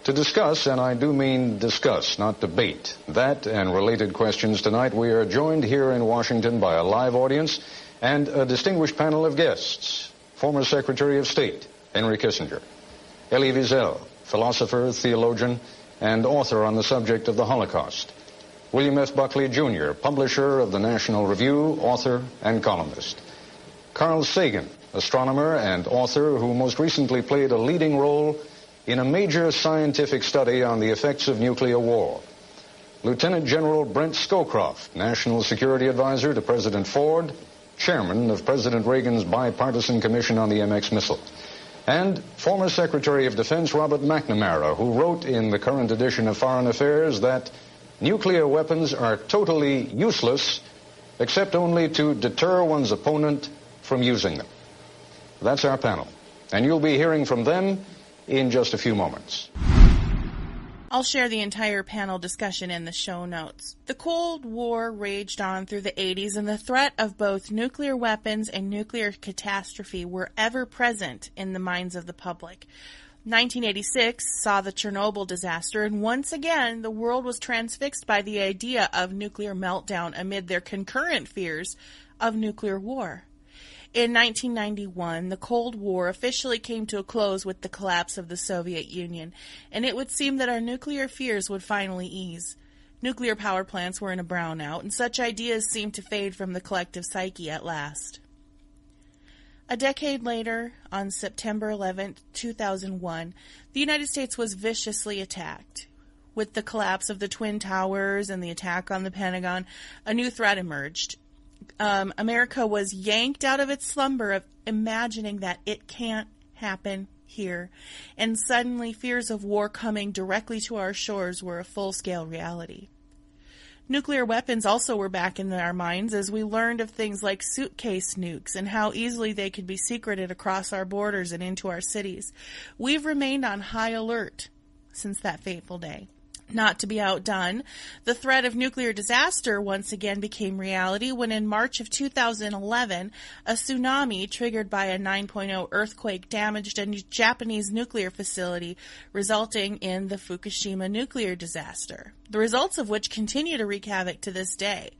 W: To discuss, and I do mean discuss, not debate, that and related questions tonight, we are joined here in Washington by a live audience and a distinguished panel of guests. Former Secretary of State Henry Kissinger, Elie Wiesel, philosopher, theologian, and author on the subject of the Holocaust. William F. Buckley, Jr., publisher of the National Review, author, and columnist. Carl Sagan, astronomer and author who most recently played a leading role in a major scientific study on the effects of nuclear war. Lieutenant General Brent Scowcroft, National Security Advisor to President Ford, Chairman of President Reagan's Bipartisan Commission on the MX Missile. and former Secretary of Defense Robert McNamara, who wrote in the current edition of Foreign Affairs that nuclear weapons are totally useless except only to deter one's opponent from using them. That's our panel, and you'll be hearing from them in just a few moments.
M: I'll share the entire panel discussion in the show notes. The Cold War raged on through the 80s, and the threat of both nuclear weapons and nuclear catastrophe were ever present in the minds of the public. 1986 saw the Chernobyl disaster, and once again, the world was transfixed by the idea of nuclear meltdown amid their concurrent fears of nuclear war. In 1991, the Cold War officially came to a close with the collapse of the Soviet Union, and it would seem that our nuclear fears would finally ease. Nuclear power plants were in a brownout, and such ideas seemed to fade from the collective psyche at last. A decade later, on September 11, 2001, the United States was viciously attacked. With the collapse of the Twin Towers and the attack on the Pentagon, a new threat emerged. America was yanked out of its slumber of imagining that it can't happen here, and suddenly fears of war coming directly to our shores were a full-scale reality. Nuclear weapons also were back in our minds as we learned of things like suitcase nukes and how easily they could be secreted across our borders and into our cities. We've remained on high alert since that fateful day. Not to be outdone, the threat of nuclear disaster once again became reality when in March of 2011, a tsunami triggered by a 9.0 earthquake damaged a Japanese nuclear facility, resulting in the Fukushima nuclear disaster, the results of which continue to wreak havoc to this day.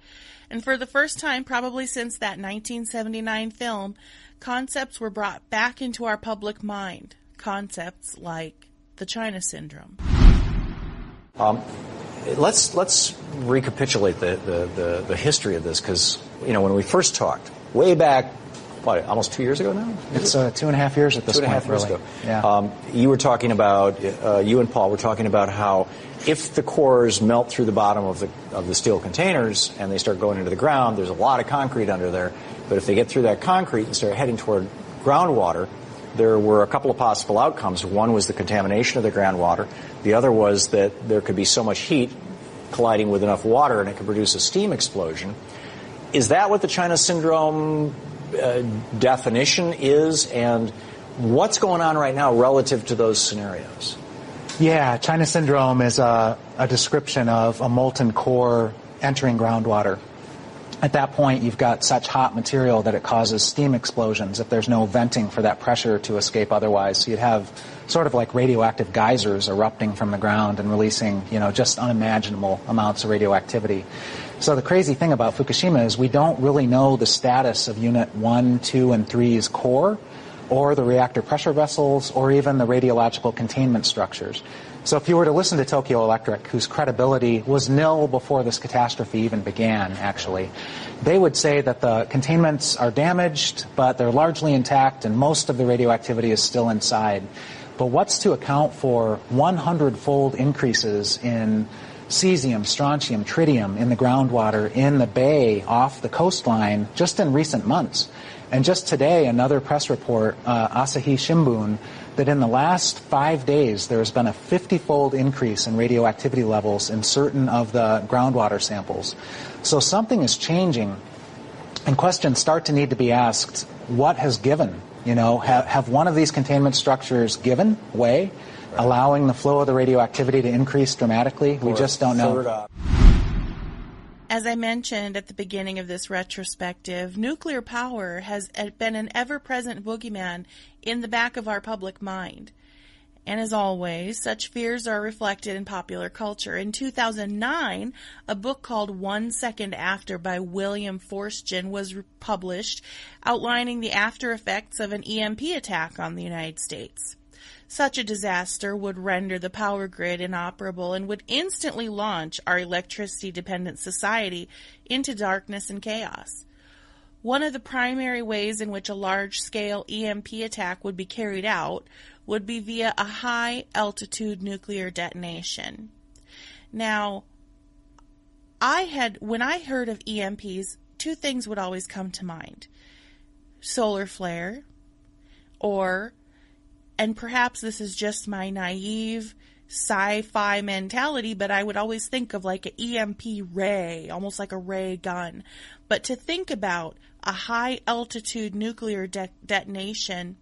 M: And for the first time, probably since that 1979 film, concepts were brought back into our public mind, concepts like the China Syndrome.
A: Let's recapitulate the history of this, because when we first talked way back, almost 2 years ago now?
H: It's 2.5 years at this point.
A: 2.5 years ago.
H: Yeah.
A: You were talking about you and Paul were talking about how if the cores melt through the bottom of the steel containers and they start going into the ground, there's a lot of concrete under there. But if they get through that concrete and start heading toward groundwater, there were a couple of possible outcomes. One was the contamination of the groundwater. The other was that there could be so much heat colliding with enough water and it could produce a steam explosion. Is that what the China Syndrome definition is? And what's going on right now relative to those scenarios?
H: Yeah, China Syndrome is a description of a molten core entering groundwater. At that point, you've got such hot material that it causes steam explosions if there's no venting for that pressure to escape otherwise. So you'd have sort of like radioactive geysers erupting from the ground and releasing, just unimaginable amounts of radioactivity. So the crazy thing about Fukushima is we don't really know the status of Unit 1, 2, and 3's core, or the reactor pressure vessels, or even the radiological containment structures. So if you were to listen to Tokyo Electric, whose credibility was nil before this catastrophe even began, actually, they would say that the containments are damaged, but they're largely intact, and most of the radioactivity is still inside. But what's to account for 100-fold increases in cesium, strontium, tritium in the groundwater in the bay off the coastline just in recent months? And just today, another press report, Asahi Shimbun, that in the last 5 days there has been a 50-fold increase in radioactivity levels in certain of the groundwater samples. So something is changing, and questions start to need to be asked. What has given? Have one of these containment structures given way, allowing the flow of the radioactivity to increase dramatically? We just don't know.
M: As I mentioned at the beginning of this retrospective, nuclear power has been an ever-present boogeyman in the back of our public mind. And as always, such fears are reflected in popular culture. In 2009, a book called 1 Second After by William Forstchen was published, outlining the after effects of an EMP attack on the United States. Such a disaster would render the power grid inoperable and would instantly launch our electricity-dependent society into darkness and chaos. One of the primary ways in which a large-scale EMP attack would be carried out would be via a high-altitude nuclear detonation. Now, when I heard of EMPs, two things would always come to mind. Solar flare, or and perhaps this is just my naive sci-fi mentality, but I would always think of like an EMP ray, almost like a ray gun. But to think about a high-altitude nuclear detonation,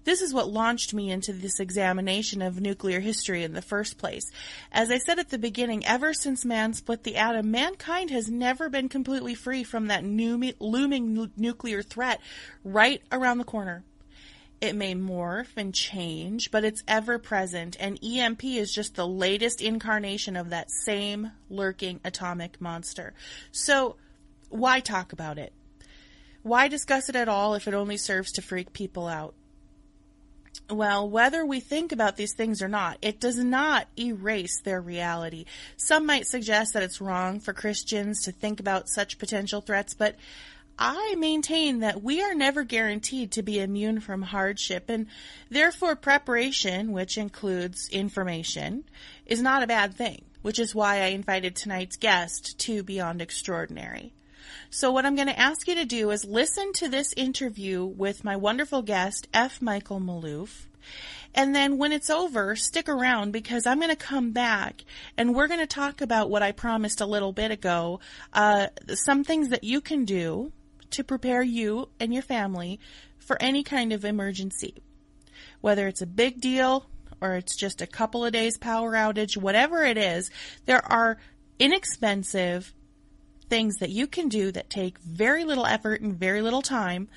M: this is what launched me into this examination of nuclear history in the first place. As I said at the beginning, ever since man split the atom, mankind has never been completely free from that looming nuclear threat right around the corner. It may morph and change, but it's ever present, and EMP is just the latest incarnation of that same lurking atomic monster. So, why talk about it? Why discuss it at all if it only serves to freak people out? Well, whether we think about these things or not, it does not erase their reality. Some might suggest that it's wrong for Christians to think about such potential threats, but I maintain that we are never guaranteed to be immune from hardship, and therefore preparation, which includes information, is not a bad thing, which is why I invited tonight's guest to Beyond Extraordinary. So what I'm going to ask you to do is listen to this interview with my wonderful guest, F. Michael Maloof. And then when it's over, stick around because I'm going to come back and we're going to talk about what I promised a little bit ago, some things that you can do to prepare you and your family for any kind of emergency. Whether it's a big deal or it's just a couple of days power outage, whatever it is, there are inexpensive things that you can do that take very little effort and very little time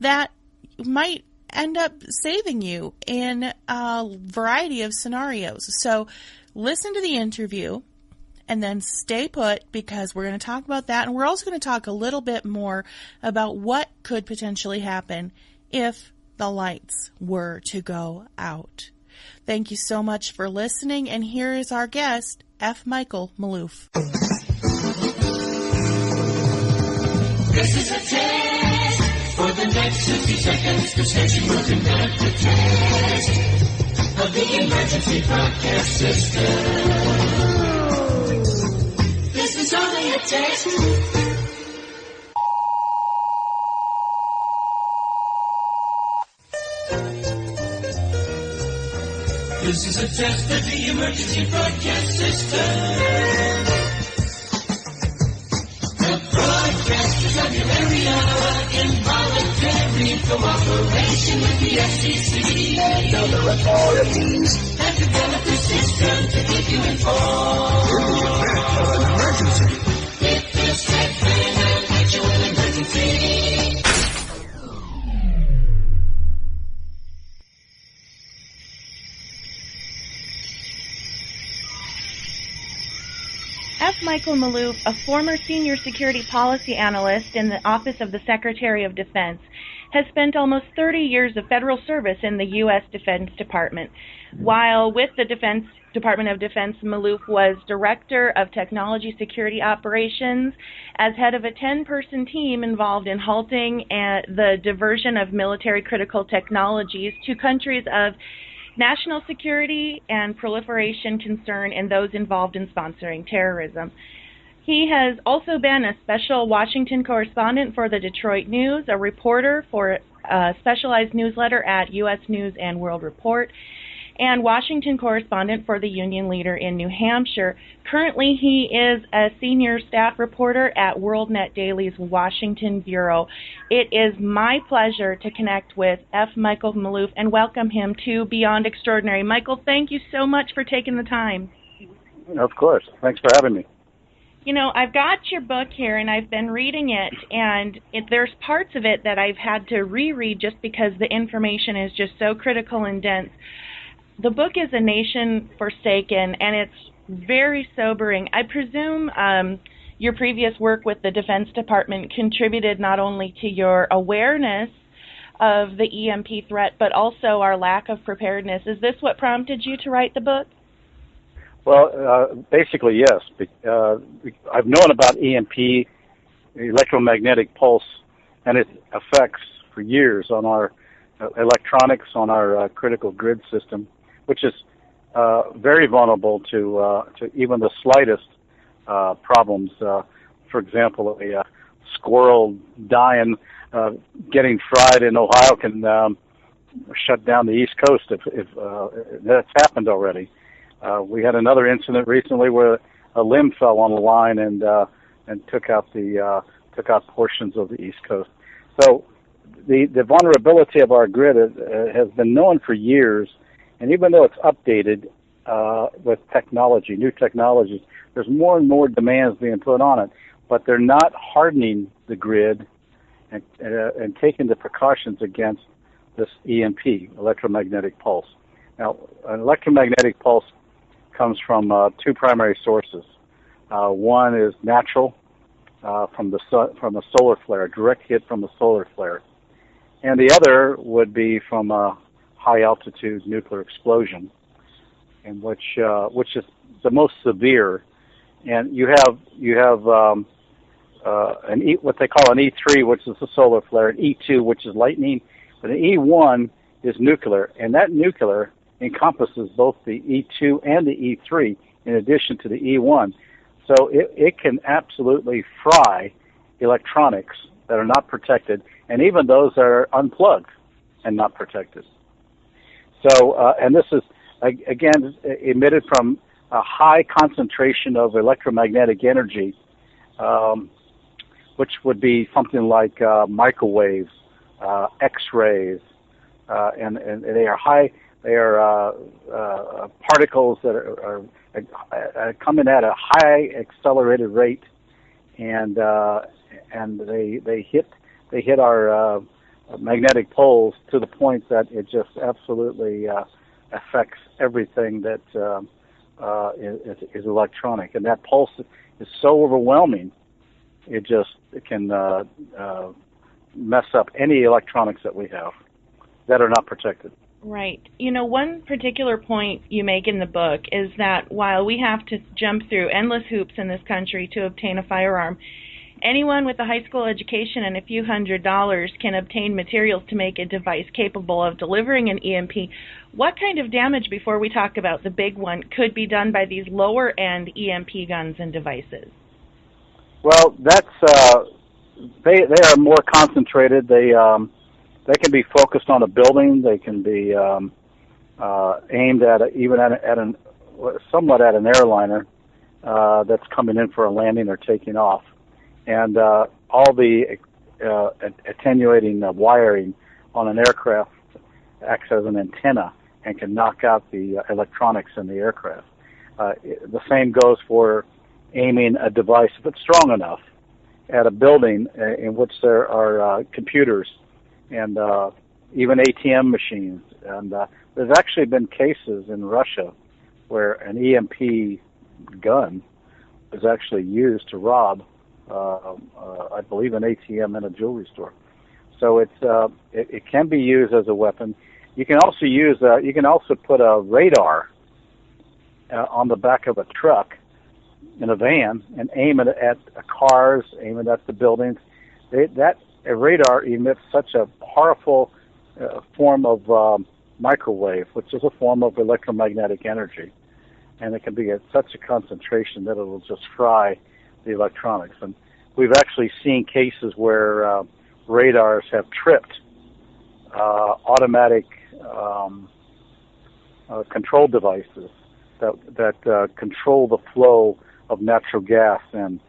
M: that might end up saving you in a variety of scenarios. So listen to the interview and then stay put because we're going to talk about that. And we're also going to talk a little bit more about what could potentially happen if the lights were to go out. Thank you so much for listening. And here is our guest, F. Michael Maloof.
N: This is a test for the next 60 seconds. The station will conduct the test of the emergency broadcast system. This is only a test. This is a test of the emergency broadcast system. Broadcasters of your area, involuntary cooperation with the FCC. Now the authorities have developed a system to keep you informed. In the event of an emergency. If this had been an actual emergency.
J: F. Michael Maloof, a former senior security policy analyst in the Office of the Secretary of Defense, has spent almost 30 years of federal service in the U.S. Defense Department. While with the Department of Defense, Maloof was Director of Technology Security Operations as head of a 10-person team involved in halting the diversion of military critical technologies to countries of national security and proliferation concern and those involved in sponsoring terrorism. He has also been a special Washington correspondent for the Detroit News, a reporter for a specialized newsletter at U.S. News and World Report, and Washington correspondent for the Union Leader in New Hampshire. Currently, he is a senior staff reporter at WorldNet Daily's Washington Bureau. It is my pleasure to connect with F. Michael Maloof and welcome him to Beyond Extraordinary. Michael, thank you so much for taking the time.
K: Of course. Thanks for having me.
J: You know, I've got your book here, and I've been reading it, and there's parts of it that I've had to reread just because the information is just so critical and dense. The book is A Nation Forsaken, and it's very sobering. I presume your previous work with the Defense Department contributed not only to your awareness of the EMP threat, but also our lack of preparedness. Is this what prompted you to write the book?
K: Well, basically, yes. I've known about EMP, electromagnetic pulse, and its effects for years on our electronics, on our critical grid system, which is very vulnerable to even the slightest problems. For example, a squirrel dying, getting fried in Ohio can shut down the East Coast if that's happened already. We had another incident recently where a limb fell on the line and took out portions of the East Coast. So the vulnerability of our grid has been known for years, and even though it's updated with technology, new technologies, there's more and more demands being put on it, but they're not hardening the grid and taking the precautions against this EMP, electromagnetic pulse. Now, an electromagnetic pulse comes from two primary sources. One is natural, from a solar flare, a direct hit from a solar flare, and the other would be from a high altitude nuclear explosion, in which is the most severe. And you have what they call an E3, which is a solar flare, an E2, which is lightning, but an E1 is nuclear, and that nuclear encompasses both the E2 and the E3 in addition to the E1. So it can absolutely fry electronics that are not protected, and even those that are unplugged and not protected. So, and this is, again, emitted from a high concentration of electromagnetic energy, which would be something like microwaves, X-rays, and they are high. They are particles that are coming at a high accelerated rate, and they hit our magnetic poles to the point that it just absolutely affects everything that is electronic. And that pulse is so overwhelming, it can mess up any electronics that we have that are not protected.
J: Right. You know, one particular point you make in the book is that while we have to jump through endless hoops in this country to obtain a firearm, anyone with a high school education and a few $100s can obtain materials to make a device capable of delivering an EMP. What kind of damage, before we talk about the big one, could be done by these lower-end EMP guns and devices?
K: Well, that's they are more concentrated. They can be focused on a building. They can be aimed at somewhat at an airliner that's coming in for a landing or taking off, and all the attenuating wiring on an aircraft acts as an antenna and can knock out the electronics in the aircraft. The same goes for aiming a device, if it's strong enough, at a building in which there are computers and even ATM machines. And there's actually been cases in Russia where an EMP gun was actually used to rob, I believe, an ATM in a jewelry store. So it can be used as a weapon. You can also put a radar on the back of a truck in a van and aim it at cars, aim it at the buildings. A radar emits such a powerful form of microwave, which is a form of electromagnetic energy, and it can be at such a concentration that it will just fry the electronics. And we've actually seen cases where radars have tripped automatic control devices that control the flow of natural gas and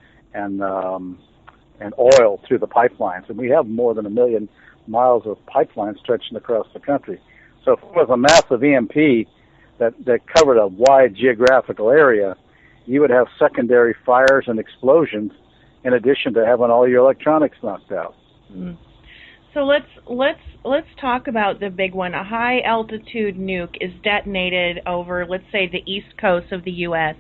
K: oil through the pipelines. And we have more than 1 million miles of pipelines stretching across the country. So if it was a massive EMP that covered a wide geographical area, you would have secondary fires and explosions in addition to having all your electronics knocked out.
J: Mm. So let's talk about the big one. A high altitude nuke is detonated over, let's say, the east coast of the U.S.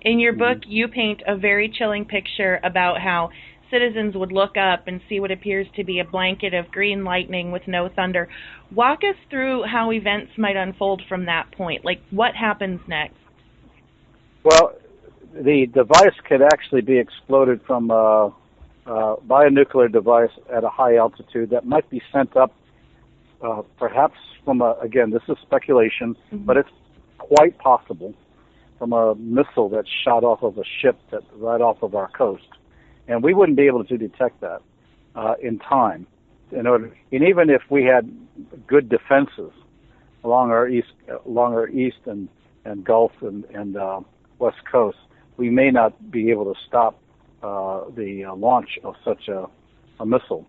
J: In your book, you paint a very chilling picture about how citizens would look up and see what appears to be a blanket of green lightning with no thunder. Walk us through how events might unfold from that point. Like, what happens next?
K: Well, the device could actually be exploded from by a nuclear device at a high altitude that might be sent up perhaps from again, this is speculation, but it's quite possible, from a missile that's shot off of a ship that right off of our coast. And we wouldn't be able to detect that in time. And even if we had good defenses along our east and Gulf and West Coast, we may not be able to stop the launch of such a missile.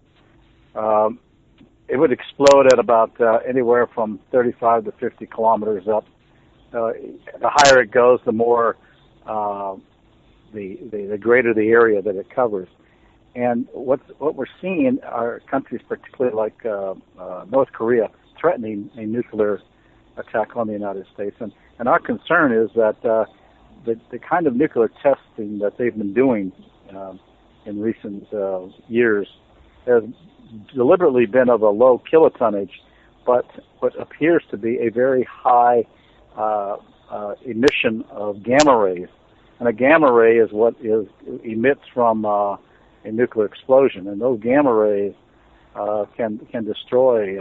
K: It would explode at about anywhere from 35 to 50 kilometers up. The higher it goes, the more the greater the area that it covers. And what we're seeing are countries, particularly like North Korea, threatening a nuclear attack on the United States. And our concern is that the kind of nuclear testing that they've been doing in recent years has deliberately been of a low kilotonnage, but what appears to be a very high emission of gamma rays. And a gamma ray is what emits from a nuclear explosion, and those gamma rays can destroy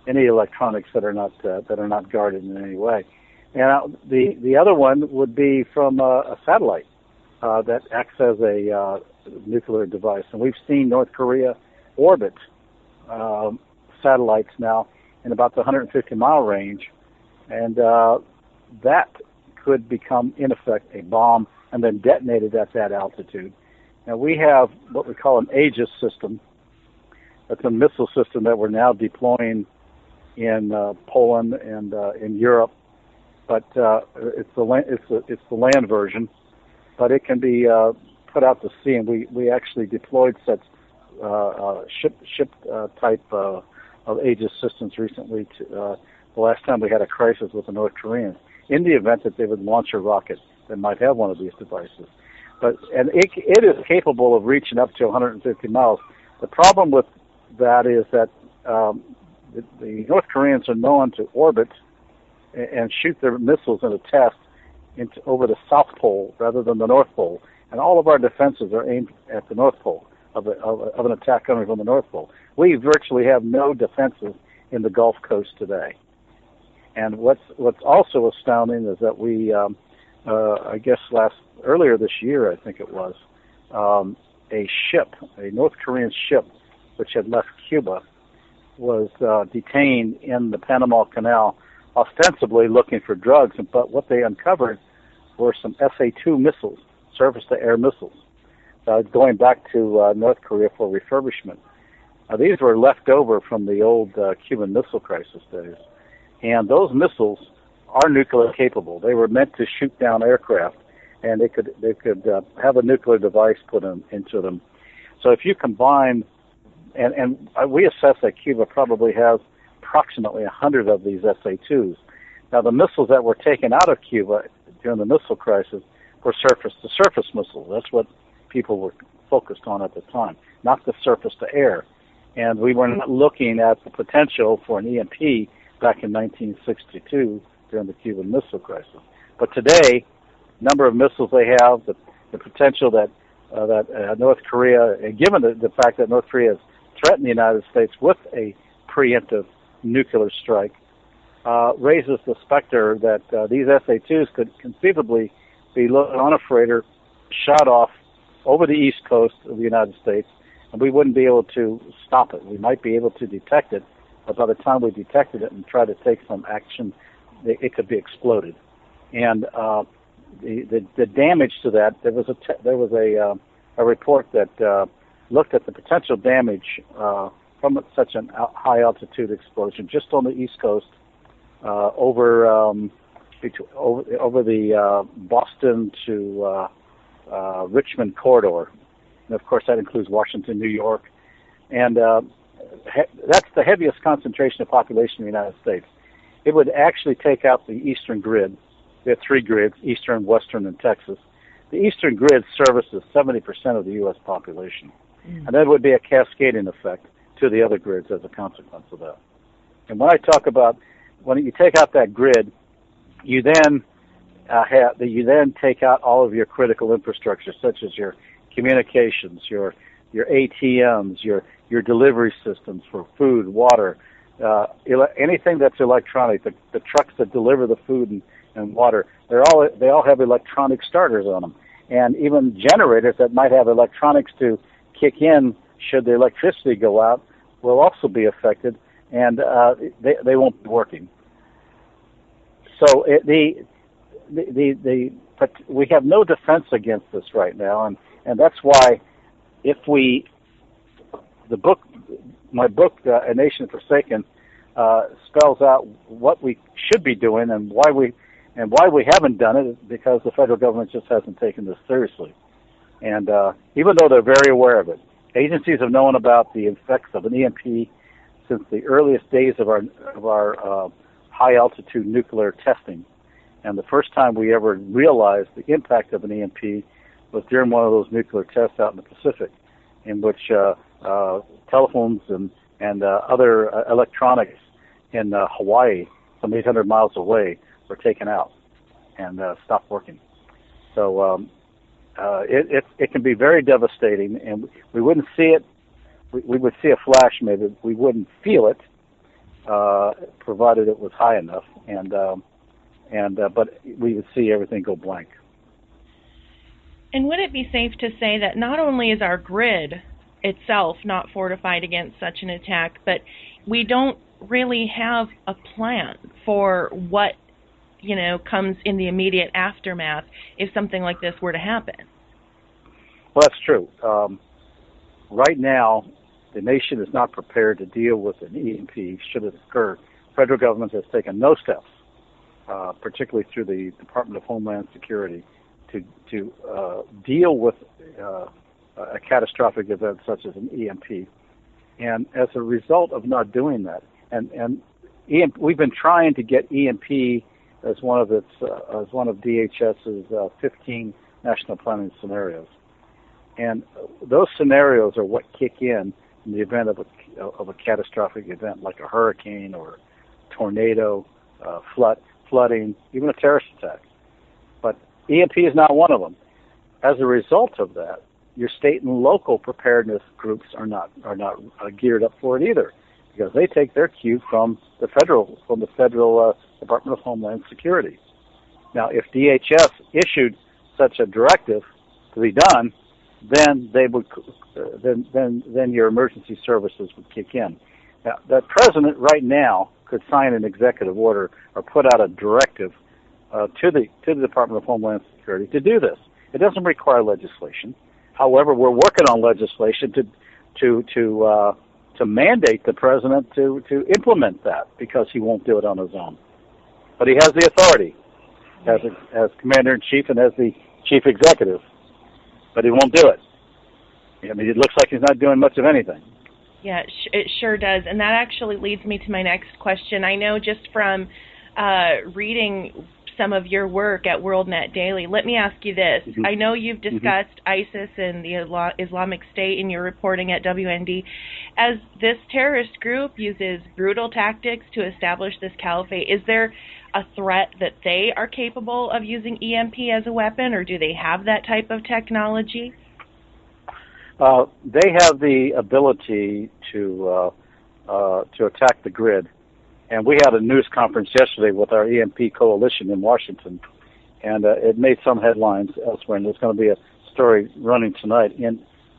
K: any electronics that are not guarded in any way. And the other one would be from a satellite that acts as a nuclear device, and we've seen North Korea orbit satellites now in about the 150-mile range, and that could become, in effect, a bomb and then detonated at that altitude. Now, we have what we call an Aegis system. That's a missile system that we're now deploying in Poland and in Europe, but it's the land version. But it can be put out to sea, and we actually deployed such ship type of Aegis systems recently. The last time we had a crisis with the North Koreans, in the event that they would launch a rocket that might have one of these devices. And it is capable of reaching up to 150 miles. The problem with that is that the North Koreans are known to orbit and shoot their missiles in a test over the South Pole rather than the North Pole. And all of our defenses are aimed at the North Pole of an attack coming from the North Pole. We virtually have no defenses in the Gulf Coast today. And what's also astounding is that we, I guess earlier this year, I think it was, a North Korean ship, which had left Cuba, was detained in the Panama Canal, ostensibly looking for drugs. But what they uncovered were some SA-2 missiles, surface-to-air missiles, going back to North Korea for refurbishment. These were left over from the old Cuban Missile Crisis days. And those missiles are nuclear capable. They were meant to shoot down aircraft, and they could have a nuclear device put into them. So if you combine, and we assess that Cuba probably has approximately 100 of these SA-2s. Now the missiles that were taken out of Cuba during the missile crisis were surface-to-surface missiles. That's what people were focused on at the time, not the surface-to-air. And we were not looking at the potential for an EMP back in 1962 during the Cuban Missile Crisis. But today, number of missiles they have, the potential that North Korea, given the fact that North Korea has threatened the United States with a preemptive nuclear strike, raises the specter that these SA-2s could conceivably be loaded on a freighter, shot off over the east coast of the United States, and we wouldn't be able to stop it. We might be able to detect it, but by the time we detected it and tried to take some action, it could be exploded. And the damage to that, there was a report that looked at the potential damage from such a high altitude explosion just on the East Coast, over the Boston to Richmond corridor, and of course that includes Washington, New York, and that's the heaviest concentration of population in the United States. It would actually take out the eastern grid. We have three grids: eastern, western, and Texas. The eastern grid services 70% of the U.S. population, and that would be a cascading effect to the other grids as a consequence of that. And when I talk about when you take out that grid, you then take out all of your critical infrastructure, such as your communications, your ATMs, your delivery systems for food, water, anything that's electronic. The trucks that deliver the food and water, they all have electronic starters on them, and even generators that might have electronics to kick in should the electricity go out, will also be affected, and they won't be working. So but we have no defense against this right now, and that's why my book, A Nation Forsaken, spells out what we should be doing and why we haven't done it is because the federal government just hasn't taken this seriously. And even though they're very aware of it, agencies have known about the effects of an EMP since the earliest days of our high altitude nuclear testing. And the first time we ever realized the impact of an EMP was during one of those nuclear tests out in the Pacific, in which telephones and other electronics in Hawaii, some 800 miles away, were taken out and stopped working. So it can be very devastating, and we wouldn't see it. We would see a flash, maybe we wouldn't feel it, provided it was high enough, but we would see everything go blank.
J: And would it be safe to say that not only is our grid itself not fortified against such an attack, but we don't really have a plan for what, comes in the immediate aftermath if something like this were to happen?
K: Well, that's true. Right now, the nation is not prepared to deal with an EMP should it occur. The federal government has taken no steps, particularly through the Department of Homeland Security, to deal with a catastrophic event such as an EMP. And as a result of not doing that, and we've been trying to get EMP as one of DHS's 15 national planning scenarios. And those scenarios are what kick in the event of a catastrophic event like a hurricane or tornado, flooding, even a terrorist attack. But EMP is not one of them. As a result of that, your state and local preparedness groups are not geared up for it either, because they take their cue from the federal Department of Homeland Security. Now, if DHS issued such a directive to be done, then they would then your emergency services would kick in. Now, the president right now could sign an executive order or put out a directive to the Department of Homeland Security to do this. It doesn't require legislation. However, we're working on legislation to mandate the president to implement that, because he won't do it on his own. But he has the authority as commander-in-chief and as the chief executive, but he won't do it. I mean, it looks like he's not doing much of anything.
J: Yeah, it sure does. And that actually leads me to my next question. I know just from reading some of your work at WorldNet Daily, let me ask you this. Mm-hmm. I know you've discussed ISIS and the Islamic State in your reporting at WND. As this terrorist group uses brutal tactics to establish this caliphate, is there a threat that they are capable of using EMP as a weapon, or do they have that type of technology?
K: They have the ability to attack the grid. And we had a news conference yesterday with our EMP coalition in Washington, and it made some headlines elsewhere, and there's going to be a story running tonight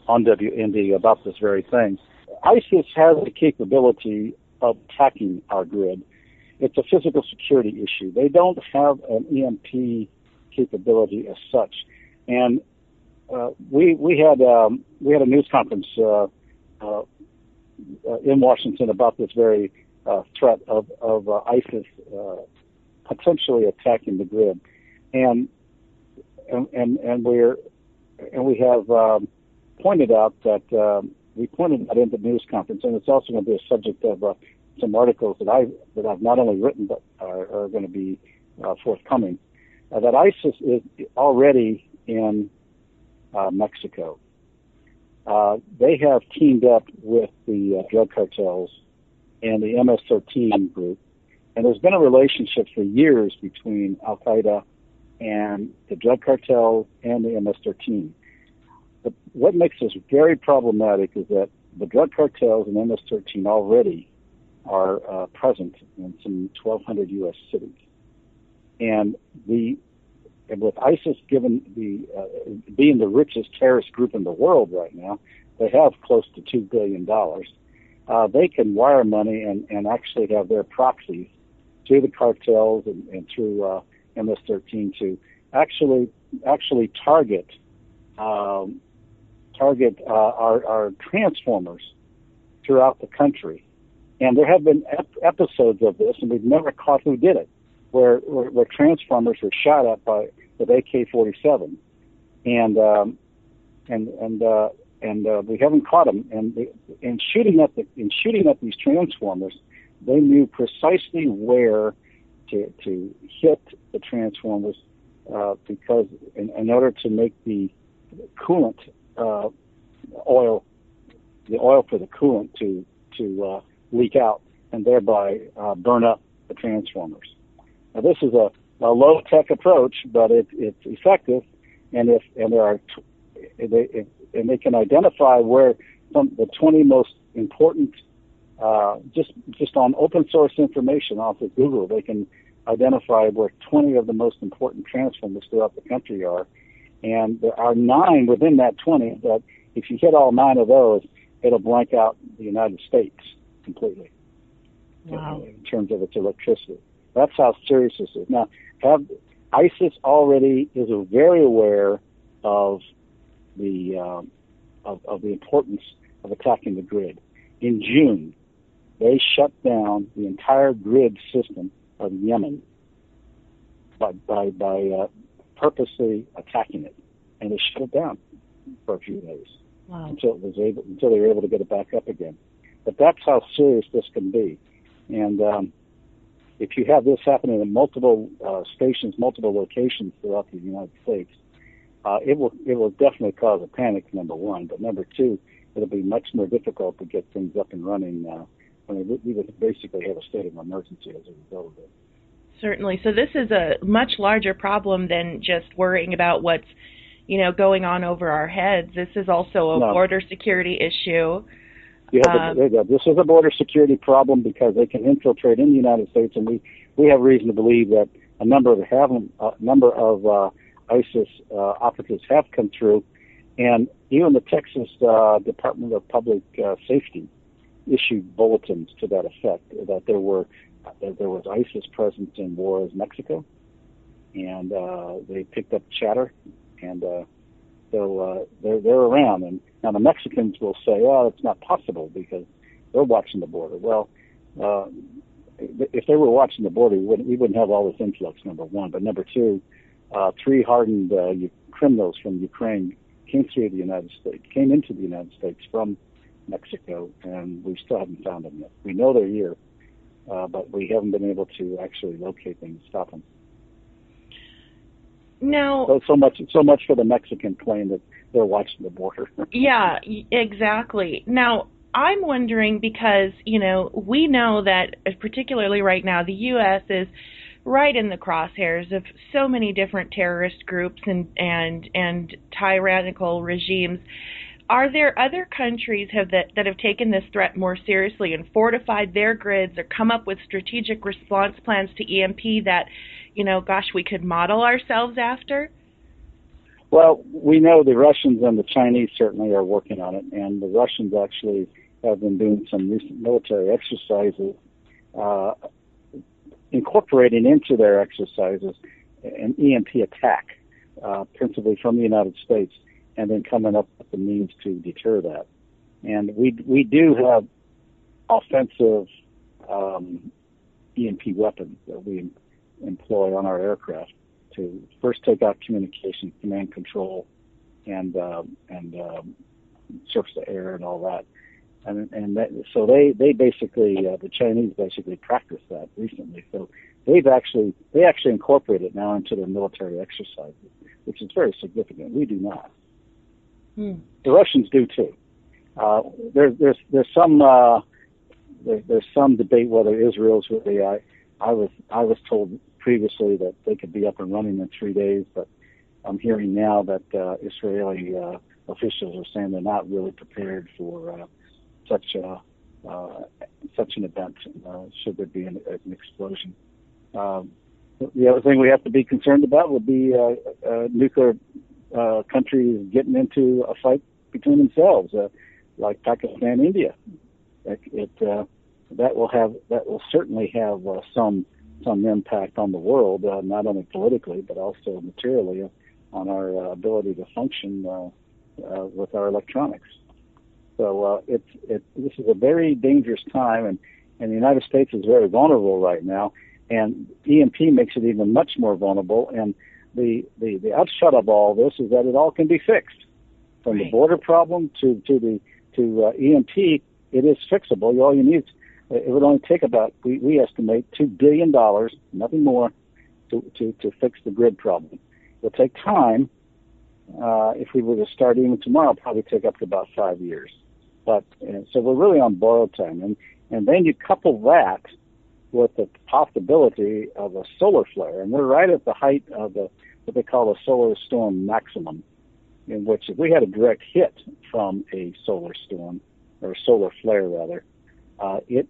K: on WND about this very thing. ISIS has the capability of attacking our grid. It's a physical security issue. They don't have an EMP capability as such. And we had a news conference in Washington about this very threat of ISIS potentially attacking the grid, and we have pointed out that we pointed that in the news conference, and it's also going to be a subject of some articles that I've not only written but are going to be forthcoming. That ISIS is already in Mexico. They have teamed up with the drug cartels and the MS-13 group, and there's been a relationship for years between Al-Qaeda and the drug cartel and the MS-13. But what makes this very problematic is that the drug cartels and MS-13 already are present in some 1,200 U.S. cities, and with ISIS given being the richest terrorist group in the world right now, they have close to $2 billion. They can wire money and actually have their proxies through the cartels and through MS-13 to actually target our transformers throughout the country. And there have been episodes of this, and we've never caught who did it, where transformers were shot at with AK-47, and we haven't caught them. And in shooting at these transformers, they knew precisely where to hit the transformers because in order to make the coolant oil for the coolant to leak out and thereby burn up the transformers. Now, this is a low-tech approach, but it's effective, and they can identify where the 20 most important, just on open source information off of Google, they can identify where 20 of the most important transformers throughout the country are, and there are 9 within that 20 that if you hit all 9 of those, it'll blank out the United States completely.
J: Wow.
K: In terms of its electricity. That's how serious this is. Now, ISIS already is very aware of the importance of attacking the grid. In June, they shut down the entire grid system of Yemen by purposely attacking it, and they shut it down for a few days until they were able to get it back up again. But that's how serious this can be, and if you have this happening in multiple stations, multiple locations throughout the United States, it will definitely cause a panic, number one. But number two, it'll be much more difficult to get things up and running when we would basically have a state of emergency as a result of it.
J: Certainly. So this is a much larger problem than just worrying about what's, going on over our heads. This is also a border security issue.
K: This is a border security problem because they can infiltrate in the United States, and we have reason to believe that a number of ISIS operatives have come through, and even the Texas Department of Public Safety issued bulletins to that effect that there was ISIS presence in Juarez, Mexico, and they picked up chatter, and so they're around. And now the Mexicans will say, "Oh, it's not possible because they're watching the border." Well, if they were watching the border, we wouldn't have all this influx. Number one, but number two, 3 hardened criminals from Ukraine came into the United States from Mexico, and we still haven't found them yet. We know they're here, but we haven't been able to actually locate them and stop them.
J: Now,
K: so much for the Mexican claim that they're watching the border.
J: Yeah, exactly. Now, I'm wondering because, we know that particularly right now, the U.S. is right in the crosshairs of so many different terrorist groups and tyrannical regimes. Are there other countries that have taken this threat more seriously and fortified their grids or come up with strategic response plans to EMP that, we could model ourselves after?
K: Well, we know the Russians and the Chinese certainly are working on it, and the Russians actually have been doing some recent military exercises, incorporating into their exercises an EMP attack, principally from the United States, and then coming up with the means to deter that. And we do have offensive EMP weapons that we employ on our aircraft to first take out communication, command control, and surface to air and all that. So they basically the Chinese basically practiced that recently. So they actually incorporate it now into their military exercises, which is very significant. We do not. The Russians do too. There's some debate whether Israel's really. I was told previously that they could be up and running in 3 days, but I'm hearing now that Israeli officials are saying they're not really prepared for such an event. Should there be an explosion? The other thing we have to be concerned about would be nuclear countries getting into a fight between themselves. like Pakistan, India. That will certainly have some impact on the world, not only politically but also materially on our ability to function with our electronics. So this is a very dangerous time, and the United States is very vulnerable right now, and EMP makes it even much more vulnerable. And the upshot of all this is that it all can be fixed, from the border problem to EMP. It is fixable. All you need, it would only take about, we estimate, $2 billion, nothing more, to fix the grid problem. It will take time. If we were to start even tomorrow, it'll probably take up to about 5 years. But so we're really on borrowed time, and then you couple that with the possibility of a solar flare, and we're right at the height of what they call a solar storm maximum, in which if we had a direct hit from a solar storm, or a solar flare rather, it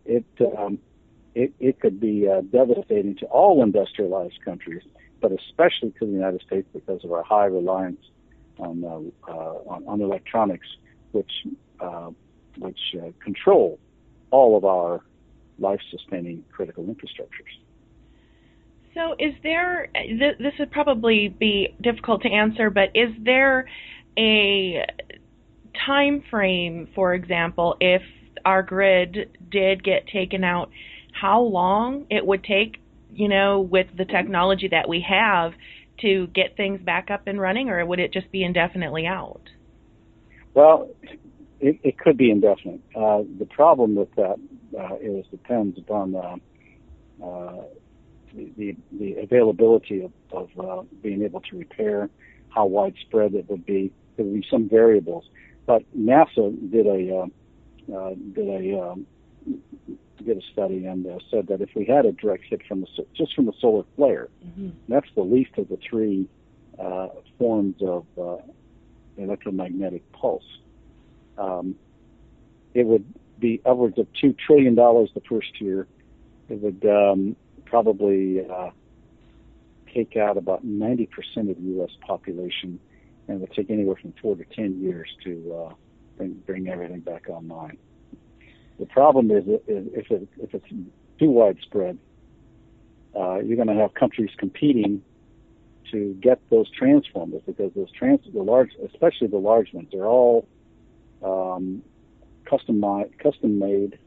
K: could be devastating to all industrialized countries, but especially to the United States because of our high reliance on electronics, which control all of our life-sustaining critical infrastructures.
J: So is there, this would probably be difficult to answer, but is there a time frame, for example, if our grid did get taken out, how long it would take, with the technology that we have, to get things back up and running, or would it just be indefinitely out?
K: Well, it could be indefinite. The problem with that depends upon the availability of being able to repair, how widespread it would be. There would be some variables. But NASA did a study and said that if we had a direct hit from just from a solar flare, that's the least of the three forms of electromagnetic pulse. It would be upwards of $2 trillion the first year. It would probably take out about 90% of the U.S. population, and it would take anywhere from 4 to 10 years to bring everything back online. The problem is if it's too widespread, you're going to have countries competing to get those transformers, because especially the large ones, they're all custom made.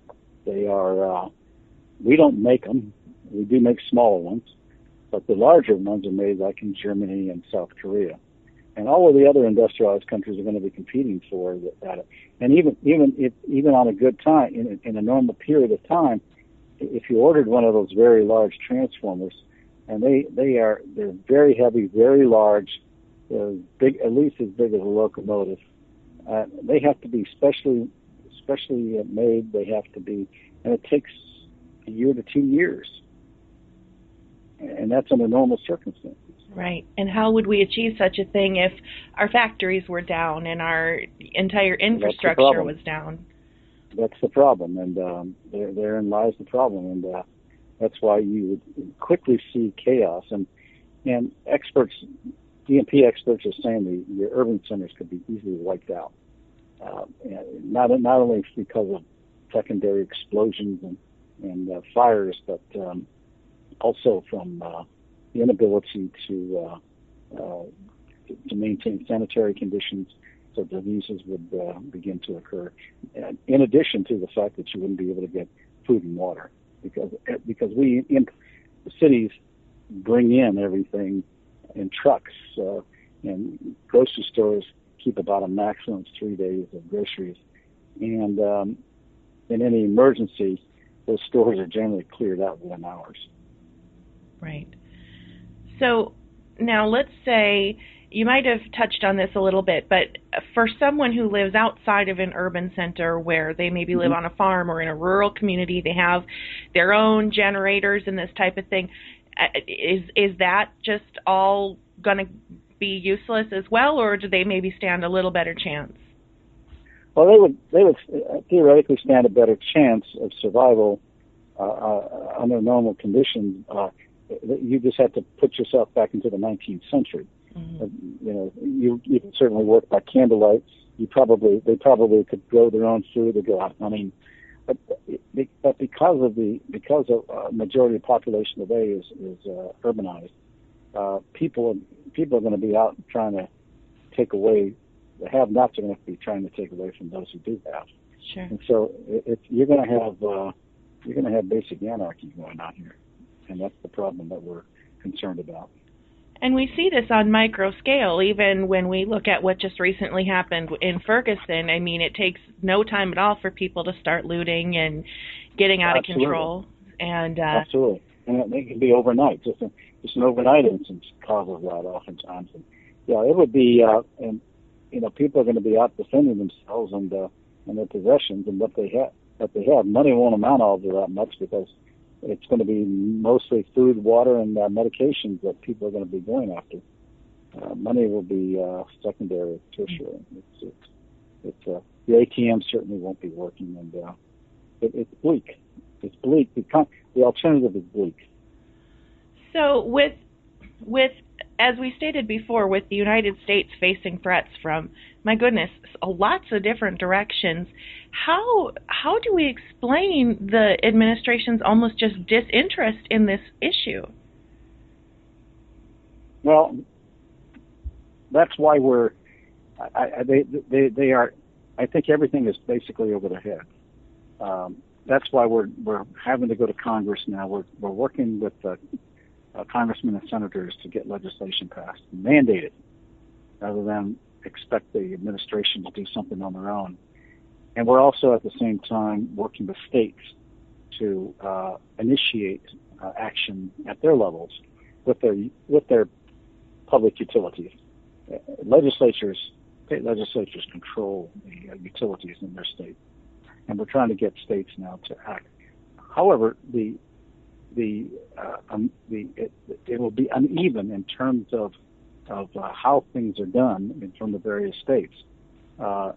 K: They are. We don't make them. We do make smaller ones, but the larger ones are made like in Germany and South Korea, and all of the other industrialized countries are going to be competing for that. And even on a good time, in a normal period of time, if you ordered one of those very large transformers, and they're very heavy, very large, big, at least as big as a locomotive. They have to be specially made. They have to be, and it takes a year to 2 years, and that's under normal circumstances.
J: Right. And how would we achieve such a thing if our factories were down and our entire infrastructure was down?
K: That's the problem, and therein lies the problem, and that's why you would quickly see chaos. And experts, EMP experts, are saying the urban centers could be easily wiped out. Not only because of secondary explosions and fires, but also from the inability to maintain sanitary conditions, so diseases would begin to occur. And in addition to the fact that you wouldn't be able to get food and water, because we in the cities bring in everything in trucks, and grocery stores keep about a maximum of 3 days of groceries. And in any emergency, those stores are generally cleared out within hours.
J: Right. So now let's say, you might have touched on this a little bit, but for someone who lives outside of an urban center where they maybe live on a farm or in a rural community, they have their own generators and this type of thing, is that just all going to be useless as well, or do they maybe stand a little better chance?
K: Well, they would theoretically stand a better chance of survival under normal conditions. You just have to put yourself back into the 19th century. You can certainly work by candlelight they probably could grow their own food or go out hunting. But because of majority of the population today is urbanized, people are going to be out trying to take away. The have-nots are going to be trying to take away from those who do have.
J: Sure.
K: And so you're going to have basic anarchy going on here, and that's the problem that we're concerned about.
J: And we see this on micro scale, even when we look at what just recently happened in Ferguson. I mean, it takes no time at all for people to start looting and getting out of control. And
K: absolutely, and it can be overnight. Just an overnight instance causes that oftentimes. And, it would be, and people are going to be out defending themselves and their possessions and what they have. Money won't amount all to that much because it's going to be mostly food, water, and medications that people are going to be going after. Money will be secondary, tertiary. The ATM certainly won't be working, and it's bleak. It's bleak. The alternative is bleak.
J: So with as we stated before, with the United States facing threats from, my goodness, lots of different directions, how do we explain the administration's almost just disinterest in this issue?
K: Well, that's why they are. I think everything is basically over their head. That's why we're having to go to Congress now. We're working with congressmen and senators to get legislation passed, mandated, rather than expect the administration to do something on their own. And we're also at the same time working with states to initiate action at their levels with their public utilities. State legislatures control the utilities in their state, and we're trying to get states now to act. However, it will be uneven in terms of how things are done from the various states. But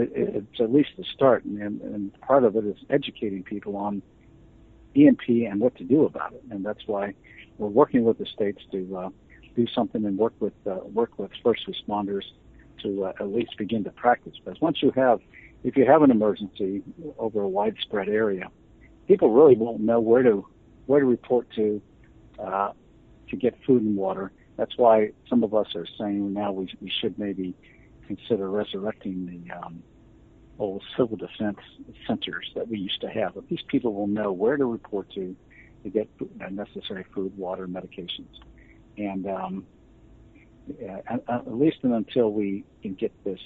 K: it's at least a start, and part of it is educating people on EMP and what to do about it. And that's why we're working with the states to do something and work with first responders to at least begin to practice. Because if you have an emergency over a widespread area, people really won't know where to report to get food and water. That's why some of us are saying now we should maybe consider resurrecting the old civil defense centers that we used to have. But these people will know where to report to get necessary food, water, medications, and at least until we can get this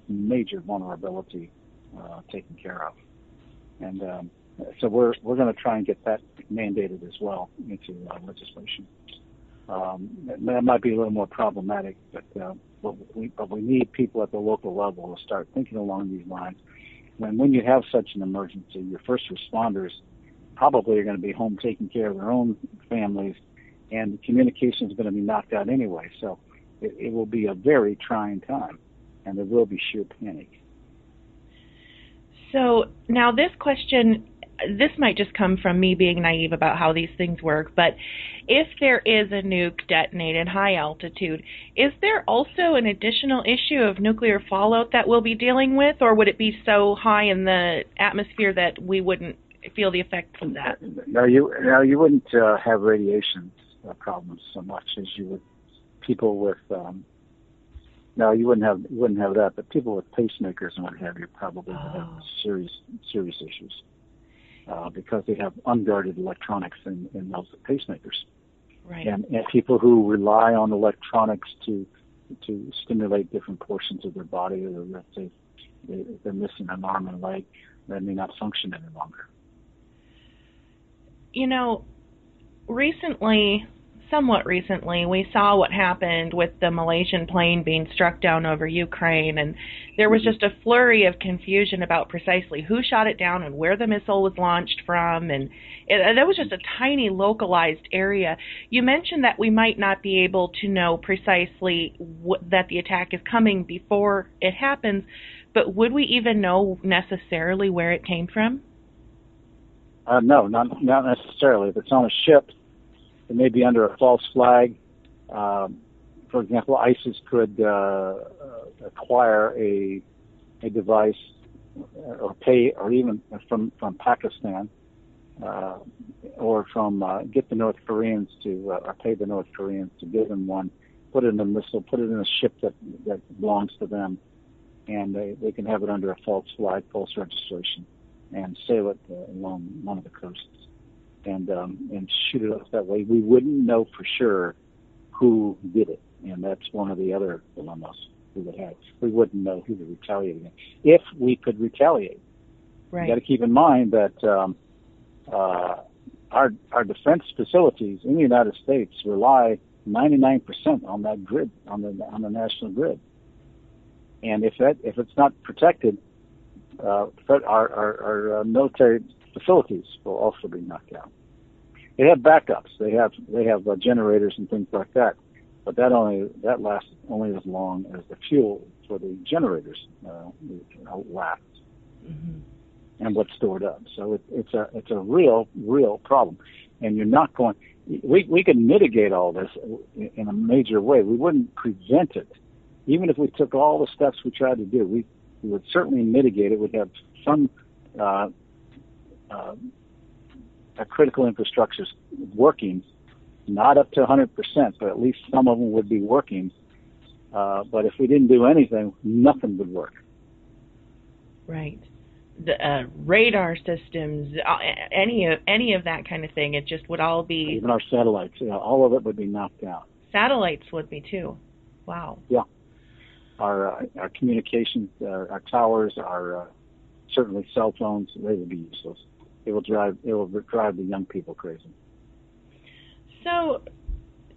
K: major vulnerability taken care of. And so we're going to try and get that mandated as well into legislation. That might be a little more problematic, but we need people at the local level to start thinking along these lines. When you have such an emergency, your first responders probably are going to be home taking care of their own families, and communication is going to be knocked out anyway. So it will be a very trying time, and there will be sheer panic.
J: So now this question, this might just come from me being naive about how these things work, but if there is a nuke detonated high altitude, is there also an additional issue of nuclear fallout that we'll be dealing with, or would it be so high in the atmosphere that we wouldn't feel the effects of that?
K: No, you wouldn't have radiation problems so much as you would people with. No, you wouldn't have that, but people with pacemakers and what have you probably would have serious issues because they have unguarded electronics in those pacemakers.
J: Right.
K: And people who rely on electronics to stimulate different portions of their body, or let's say they're missing an arm and leg, that may not function any longer.
J: You know, somewhat recently, we saw what happened with the Malaysian plane being struck down over Ukraine, and there was just a flurry of confusion about precisely who shot it down and where the missile was launched from, and that was just a tiny localized area. You mentioned that we might not be able to know precisely that the attack is coming before it happens, but would we even know necessarily where it came from?
K: No, not necessarily. If it's on a ship, it may be under a false flag from for example, ISIS could acquire a device or pay, or even from Pakistan, or from get the North Koreans to, or pay the North Koreans to give them one, put it in a missile, put it in a ship that belongs to them, and they can have it under a false flag, false registration, and sail it along one of the coasts, and shoot it off that way. We wouldn't know for sure who did it, and that's one of the other dilemmas we would have. We wouldn't know who to retaliate against if we could retaliate.
J: Right.
K: You got to keep in mind that our defense facilities in the United States rely 99% on that grid, on the national grid, and if it's not protected, our military facilities will also be knocked down. They have backups. They have generators and things like that, but that lasts only as long as the fuel for the generators lasts, and what's stored up. So it's a real problem, and you're not going. We could mitigate all this in a major way. We wouldn't prevent it, even if we took all the steps we tried to do. We would certainly mitigate it. We'd have some critical infrastructures working, not up to 100%, but at least some of them would be working. But if we didn't do anything, nothing would work.
J: Right. The radar systems, any of that kind of thing, it just would all be.
K: Even our satellites, all of it would be knocked out.
J: Satellites would be too. Wow.
K: Yeah. Our communications, our towers, our certainly cell phones, they would be useless. It will drive the young people crazy. So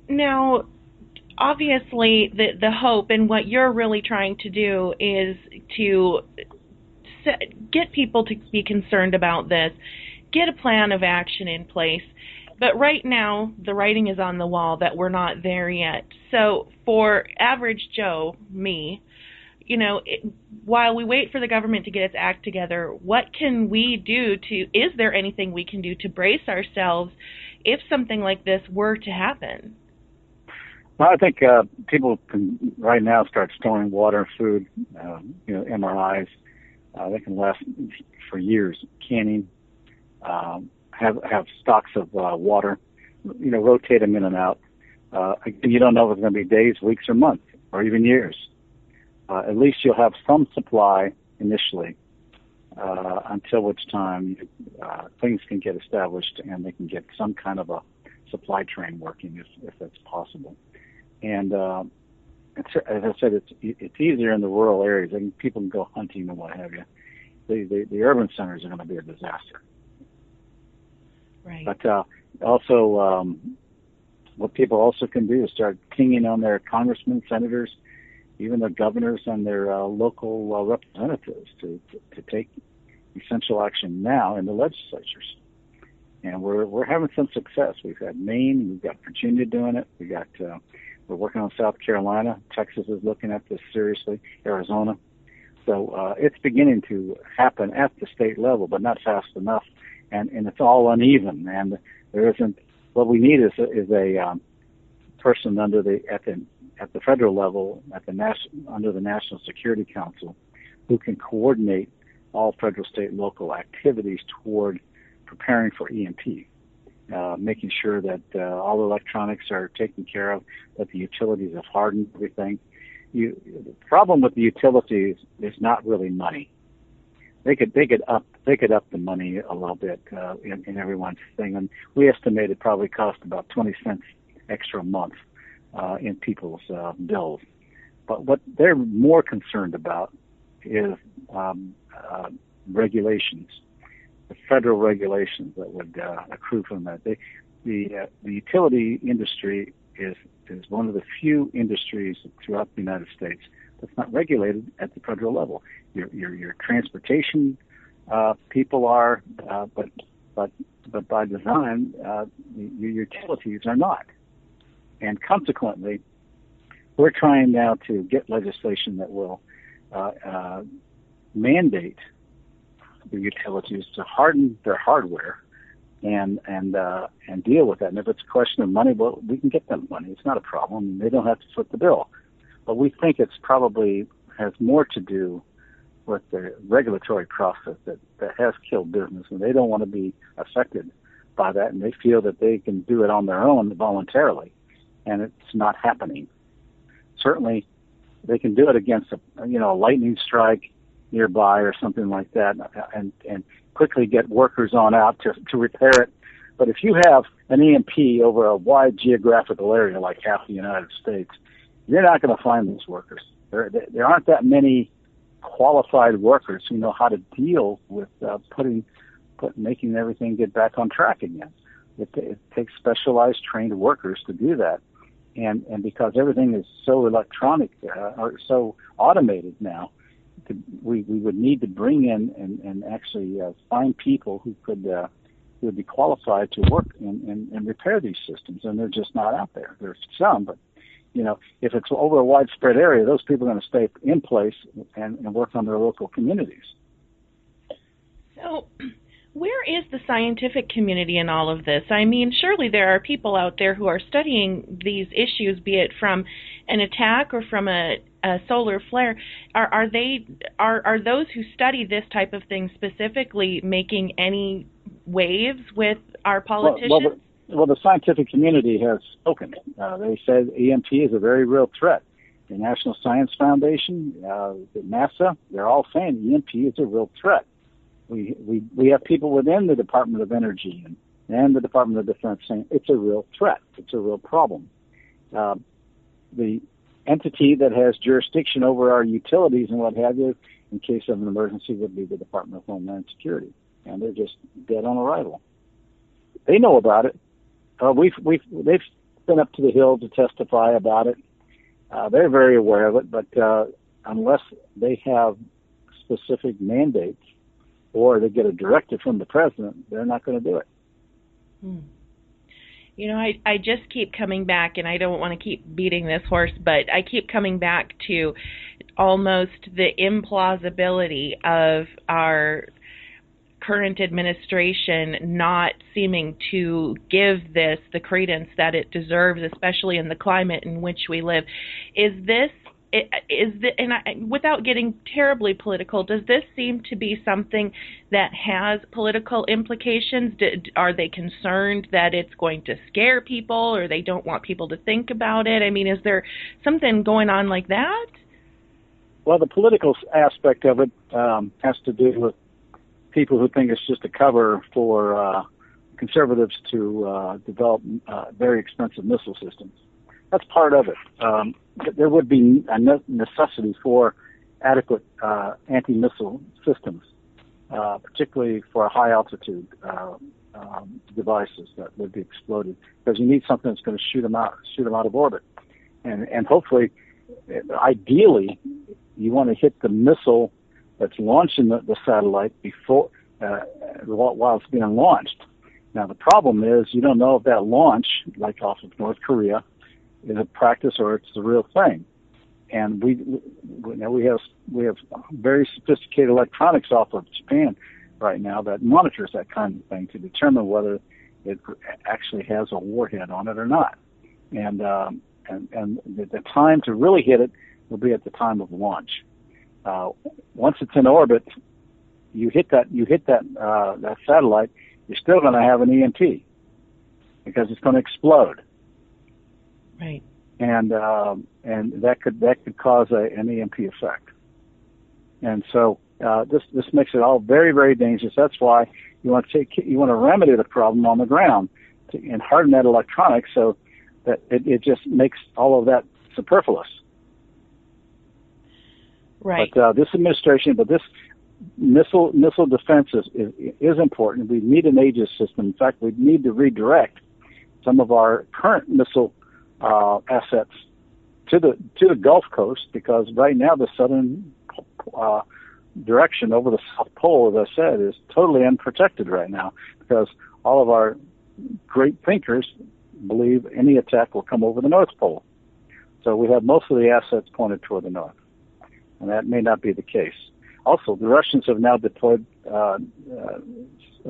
J: now, obviously, the hope and what you're really trying to do is to get people to be concerned about this, get a plan of action in place. But right now, the writing is on the wall that we're not there yet. So for average Joe, me, while we wait for the government to get its act together, what can we do is there anything we can do to brace ourselves if something like this were to happen?
K: Well, I think people can right now start storing water, food, MRIs. They can last for years. Canning, have stocks of water, rotate them in and out. You don't know if it's going to be days, weeks, or months, or even years. At least you'll have some supply initially, until which time things can get established and they can get some kind of a supply train working if that's possible. And as I said, it's easier in the rural areas. People can go hunting and what have you. The urban centers are going to be a disaster.
J: Right.
K: But also, what people also can do is start pinging on their congressmen, senators, even their governors and their local representatives to take essential action now in the legislatures. And we're having some success. We've had Maine, we've got Virginia doing it. We're working on South Carolina. Texas is looking at this seriously. Arizona. So it's beginning to happen at the state level, but not fast enough. And it's all uneven. And there isn't. What we need is a person at the federal level, under the National Security Council, who can coordinate all federal, state, local activities toward preparing for EMP. Making sure that all electronics are taken care of, that the utilities have hardened everything. The problem with the utilities is not really money. They could up the money a little bit in everyone's thing, and we estimate it probably cost about 20 cents extra a month in people's bills. But what they're more concerned about is regulations. The federal regulations that would accrue from that. The utility industry is one of the few industries throughout the United States that's not regulated at the federal level. Your transportation people are, but by design, your utilities are not. And consequently, we're trying now to get legislation that will mandate the utilities to harden their hardware and deal with that. And if it's a question of money, well, we can get them money. It's not a problem. They don't have to foot the bill. But we think it's probably has more to do with the regulatory process that has killed business, and they don't want to be affected by that, and they feel that they can do it on their own voluntarily, and it's not happening. Certainly, they can do it against a lightning strike nearby or something like that, and quickly get workers on out to repair it. But if you have an EMP over a wide geographical area like half the United States, you're not going to find those workers. There aren't that many qualified workers who know how to deal with making everything get back on track again. It takes specialized trained workers to do that. And because everything is so electronic or so automated now, we would need to bring in and actually find people who would be qualified to work and repair these systems, and they're just not out there. There's some, but if it's over a widespread area, those people are going to stay in place and work on their local communities.
J: So, where is the scientific community in all of this? I mean, surely there are people out there who are studying these issues, be it from an attack or from a solar flare. Are those who study this type of thing specifically making any waves with our politicians?
K: Well, the scientific community has spoken. They said EMP is a very real threat. The National Science Foundation, NASA, they're all saying EMP is a real threat. We have people within the Department of Energy and the Department of Defense saying it's a real threat. It's a real problem. The entity that has jurisdiction over our utilities and what have you, in case of an emergency, would be the Department of Homeland Security, and they're just dead on arrival. They know about it. They've been up to the Hill to testify about it. They're very aware of it, but unless they have specific mandates or they get a directive from the president, they're not going to do it.
J: I just keep coming back, and I don't want to keep beating this horse, but I keep coming back to almost the implausibility of our current administration not seeming to give this the credence that it deserves, especially in the climate in which we live. Without getting terribly political, does this seem to be something that has political implications? Are they concerned that it's going to scare people, or they don't want people to think about it? I mean, is there something going on like that?
K: Well, the political aspect of it has to do with people who think it's just a cover for conservatives to develop very expensive missile systems. That's part of it. There would be a necessity for adequate anti-missile systems, particularly for high-altitude devices that would be exploded, because you need something that's going to shoot them out of orbit. And hopefully, ideally, you want to hit the missile that's launching the satellite before while it's being launched. Now, the problem is you don't know if that launch, like off of North Korea, is a practice or it's the real thing. And we have very sophisticated electronics off of Japan right now that monitors that kind of thing to determine whether it actually has a warhead on it or not. And the time to really hit it will be at the time of launch. Once it's in orbit, you hit that satellite, you're still going to have an EMP because it's going to explode.
J: Right.
K: And that could cause an EMP effect. And so this makes it all very, very dangerous. That's why you want to remedy the problem on the ground and harden that electronics so that it just makes all of that superfluous.
J: Right.
K: But this missile defense is important. We need an Aegis system. In fact, we need to redirect some of our current missile assets to the Gulf Coast, because right now the southern direction over the South Pole, as I said, is totally unprotected right now, because all of our great thinkers believe any attack will come over the North Pole. So we have most of the assets pointed toward the north, and that may not be the case. Also, the Russians have now deployed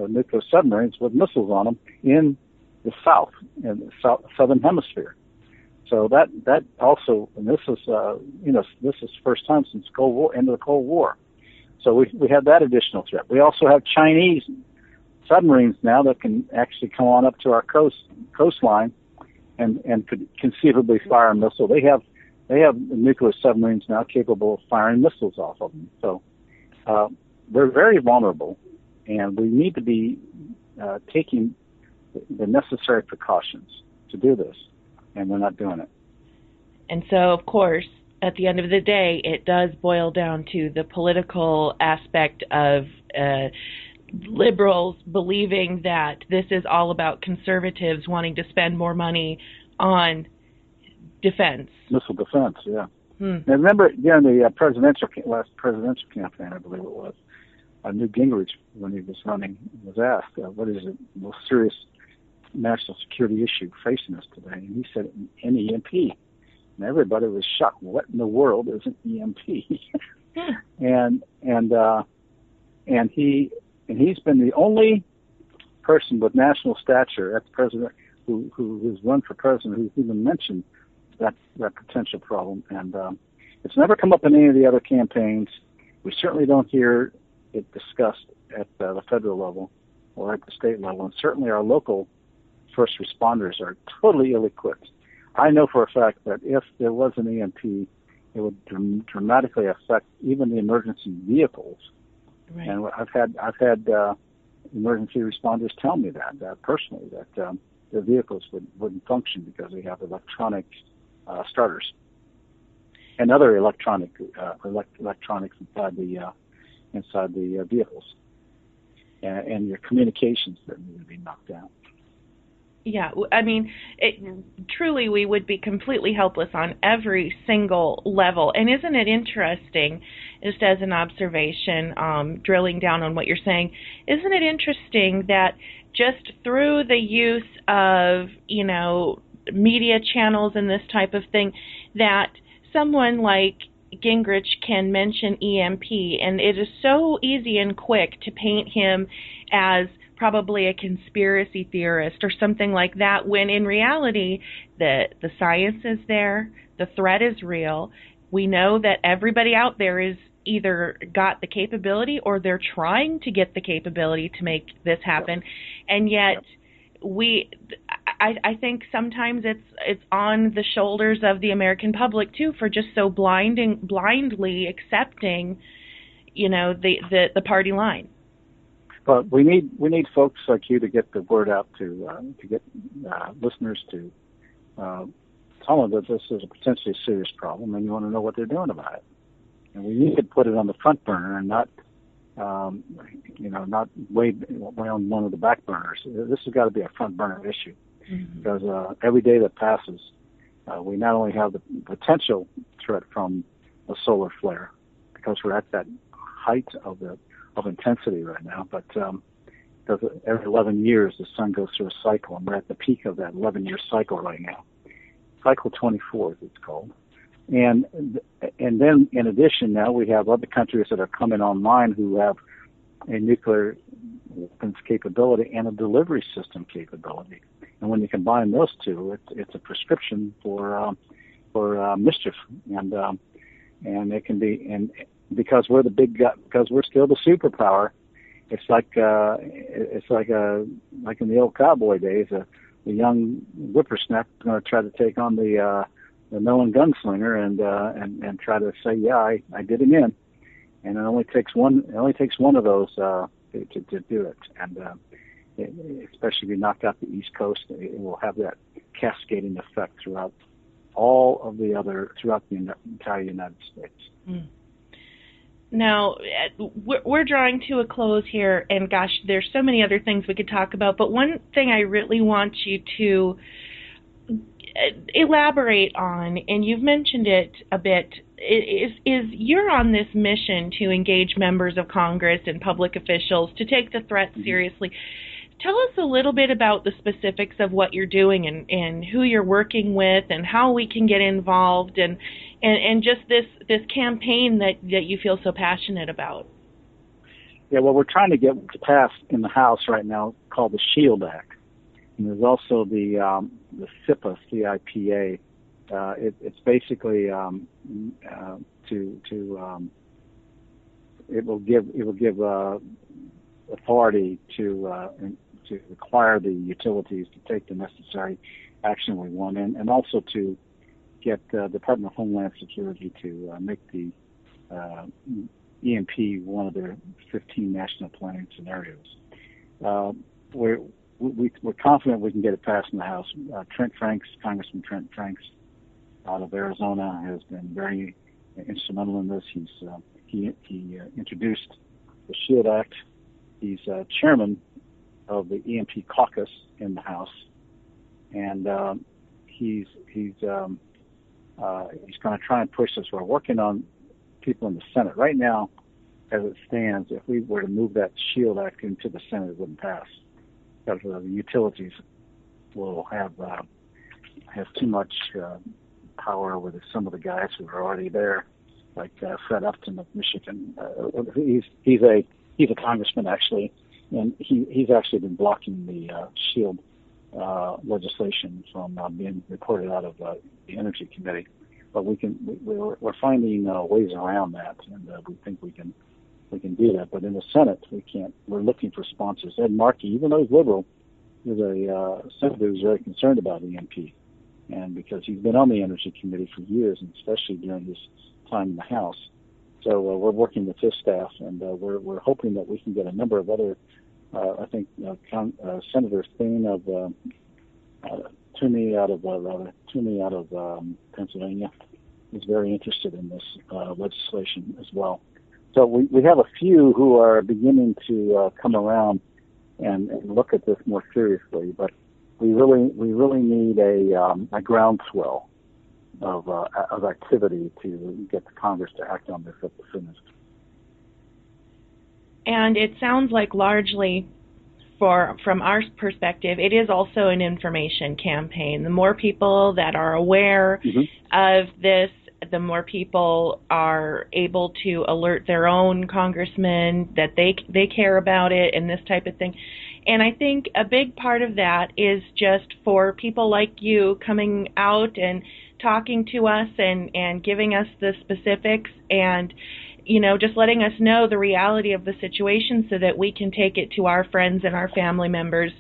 K: nuclear submarines with missiles on them in the south, in the southern hemisphere. So that also, and this is this is the first time since Cold War, end of the Cold War. So we have that additional threat. We also have Chinese submarines now that can actually come on up to our coastline and could conceivably fire a missile. They have nuclear submarines now capable of firing missiles off of them. So we're very vulnerable, and we need to be taking the necessary precautions to do this, and we're not doing it.
J: And so, of course, at the end of the day, it does boil down to the political aspect of liberals believing that this is all about conservatives wanting to spend more money on defense.
K: Missile defense, yeah. Now, remember during the last presidential campaign, I believe it was, Newt Gingrich, when he was running, was asked, what is the most serious national security issue facing us today? And he said, an EMP. And everybody was shocked. What in the world is an EMP? And he's been the only person with national stature at the president who's run for president who's even mentioned that potential problem. And it's never come up in any of the other campaigns. We certainly don't hear it discussed at the federal level or at the state level. And certainly our local first responders are totally ill-equipped. I know for a fact that if there was an EMP, it would dramatically affect even the emergency vehicles. Right. And I've had emergency responders tell me that personally, that the vehicles wouldn't function because they have electronic starters and other electronics inside the vehicles, and your communications that need to be knocked out.
J: Yeah, I mean, truly we would be completely helpless on every single level. And isn't it interesting, just as an observation, drilling down on what you're saying, isn't it interesting that just through the use of, media channels and this type of thing, that someone like Gingrich can mention EMP, and it is so easy and quick to paint him as probably a conspiracy theorist or something like that, when in reality the science is there, the threat is real. We know that everybody out there is either got the capability or they're trying to get the capability to make this happen. And yet I think sometimes it's on the shoulders of the American public too, for just so blindly accepting, the party line.
K: But we need folks like you to get the word out to get listeners to tell them that this is a potentially serious problem, and you want to know what they're doing about it. And we need to put it on the front burner and not way on one of the back burners. This has got to be a front burner issue, because every day that passes, we not only have the potential threat from a solar flare, because we're at that height of intensity right now, but because every 11 years the sun goes through a cycle, and we're at the peak of that 11-year cycle right now. Cycle 24, as it's called. And then in addition, now we have other countries that are coming online who have a nuclear weapons capability and a delivery system capability. And when you combine those two, it's a prescription for mischief, and it can be, and because we're the big guy, because we're still the superpower, it's like in the old cowboy days, the young whippersnapper is going to try to take on the known gunslinger and try to say, yeah, I did him in, and it only takes one of those to do it, and especially if you knock out the East Coast, it will have that cascading effect throughout throughout the entire United States.
J: Now, we're drawing to a close here, and gosh, there's so many other things we could talk about, but one thing I really want you to elaborate on, and you've mentioned it a bit, is you're on this mission to engage members of Congress and public officials to take the threat seriously. Tell us a little bit about the specifics of what you're doing and who you're working with and how we can get involved and just this campaign that you feel so passionate about.
K: Yeah, well, we're trying to get passed in the House right now called the SHIELD Act. And there's also the CIPA, C-I-P-A. It's basically it will give authority to require the utilities to take the necessary action we want, and also to get the Department of Homeland Security to make the EMP one of their 15 national planning scenarios. We're confident we can get it passed in the House. Congressman Trent Franks out of Arizona has been very instrumental in this. He introduced the SHIELD Act. He's chairman of the EMP caucus in the House, and he's going to try and push this. We're working on people in the Senate right now. As it stands, if we were to move that SHIELD Act into the Senate, it wouldn't pass because the utilities will have too much power over some of the guys who are already there, like Fred Upton of Michigan. He's a congressman actually, and he's actually been blocking the SHIELD legislation from being reported out of the Energy Committee. But we're finding ways around that, and we think we can do that. But in the Senate, we can't. We're looking for sponsors. Ed Markey, even though he's liberal, is a senator who's very concerned about EMP, and because he's been on the Energy Committee for years, and especially during his time in the House. So we're working with his staff, and we're hoping that we can get a number of other. I think Senator Thune of Toomey out of Pennsylvania is very interested in this legislation as well. So we have a few who are beginning to come around and look at this more seriously, but we really need a groundswell of activity to get the Congress to act on this at the soonest.
J: And it sounds like largely, from our perspective, it is also an information campaign. The more people that are aware of this, the more people are able to alert their own congressmen that they care about it and this type of thing. And I think a big part of that is just for people like you coming out and talking to us and giving us the specifics and, you know, just letting us know the reality of the situation so that we can take it to our friends and our family members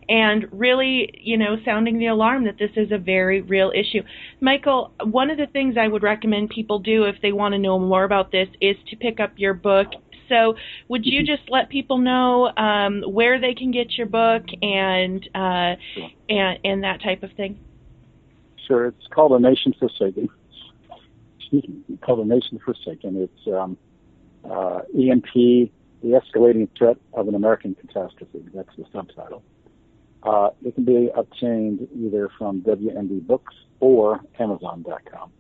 J: and really, you know, sounding the alarm that this is a very real issue. Michael, one of the things I would recommend people do if they want to know more about this is to pick up your book. So would you just let people know where they can get your book and that type of thing?
K: Sure. It's called A Nation Forsaken. It's called A Nation Forsaken. It's EMP, The Escalating Threat of an American Catastrophe. That's the subtitle. It can be obtained either from WND Books or Amazon.com.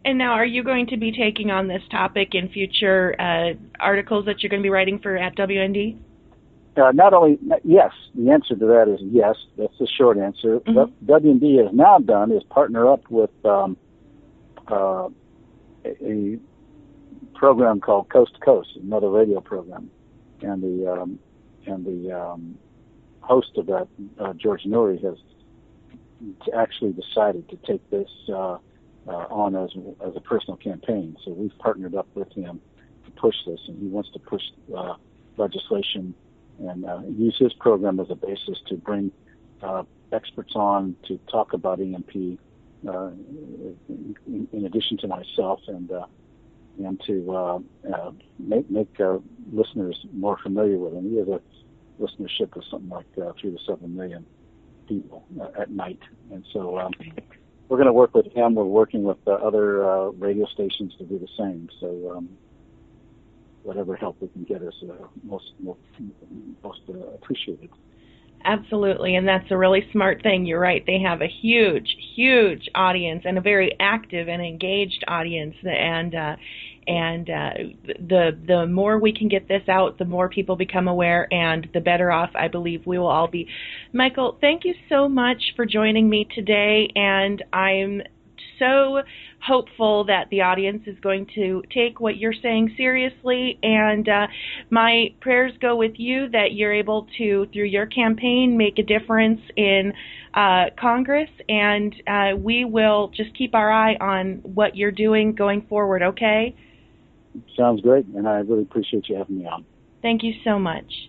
J: And now, are you going to be taking on this topic in future articles that you're going to be writing for at WND?
K: Yes. The answer to that is yes. That's the short answer. What WND has now done is partner up with a program called Coast to Coast, another radio program, and the host of that, George Noory, has actually decided to take this on as a personal campaign. So we've partnered up with him to push this, and he wants to push legislation and use his program as a basis to bring experts on to talk about EMP in addition to myself, and to make listeners more familiar with him. He has a listenership of something like 3 to 7 million people at night, and so we're going to work with him. We're working with other radio stations to do the same. So whatever help we can get is most appreciated.
J: Absolutely, and that's a really smart thing. You're right. They have a huge, huge audience and a very active and engaged audience. And the more we can get this out, the more people become aware, and the better off I believe we will all be. Michael, thank you so much for joining me today, and I'm so hopeful that the audience is going to take what you're saying seriously, and my prayers go with you that you're able to, through your campaign, make a difference in Congress, and we will just keep our eye on what you're doing going forward, okay?
K: Sounds great, and I really appreciate you having me on.
J: Thank you so much.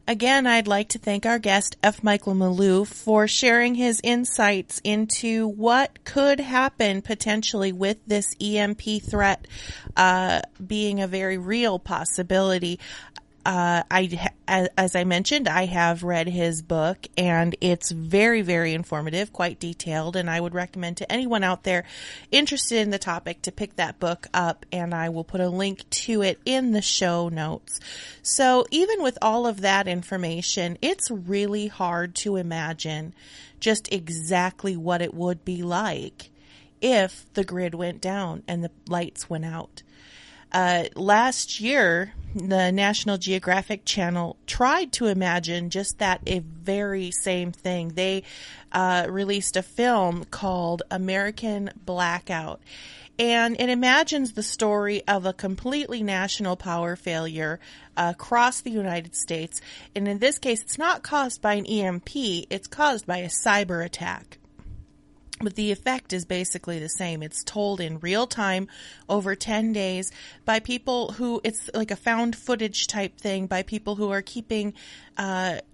M: Again, I'd like to thank our guest, F. Michael Maloof, for sharing his insights into what could happen potentially with this EMP threat being a very real possibility. As I mentioned, I have read his book, and it's very, very informative, quite detailed, and I would recommend to anyone out there interested in the topic to pick that book up, and I will put a link to it in the show notes. So even with all of that information, it's really hard to imagine just exactly what it would be like if the grid went down and the lights went out. Last year, the National Geographic Channel tried to imagine just that a very same thing. They released a film called American Blackout, and it imagines the story of a completely national power failure across the United States. And in this case, it's not caused by an EMP, it's caused by a cyber attack. But the effect is basically the same. It's told in real time over 10 days by people who, it's like a found footage type thing, by people who are keeping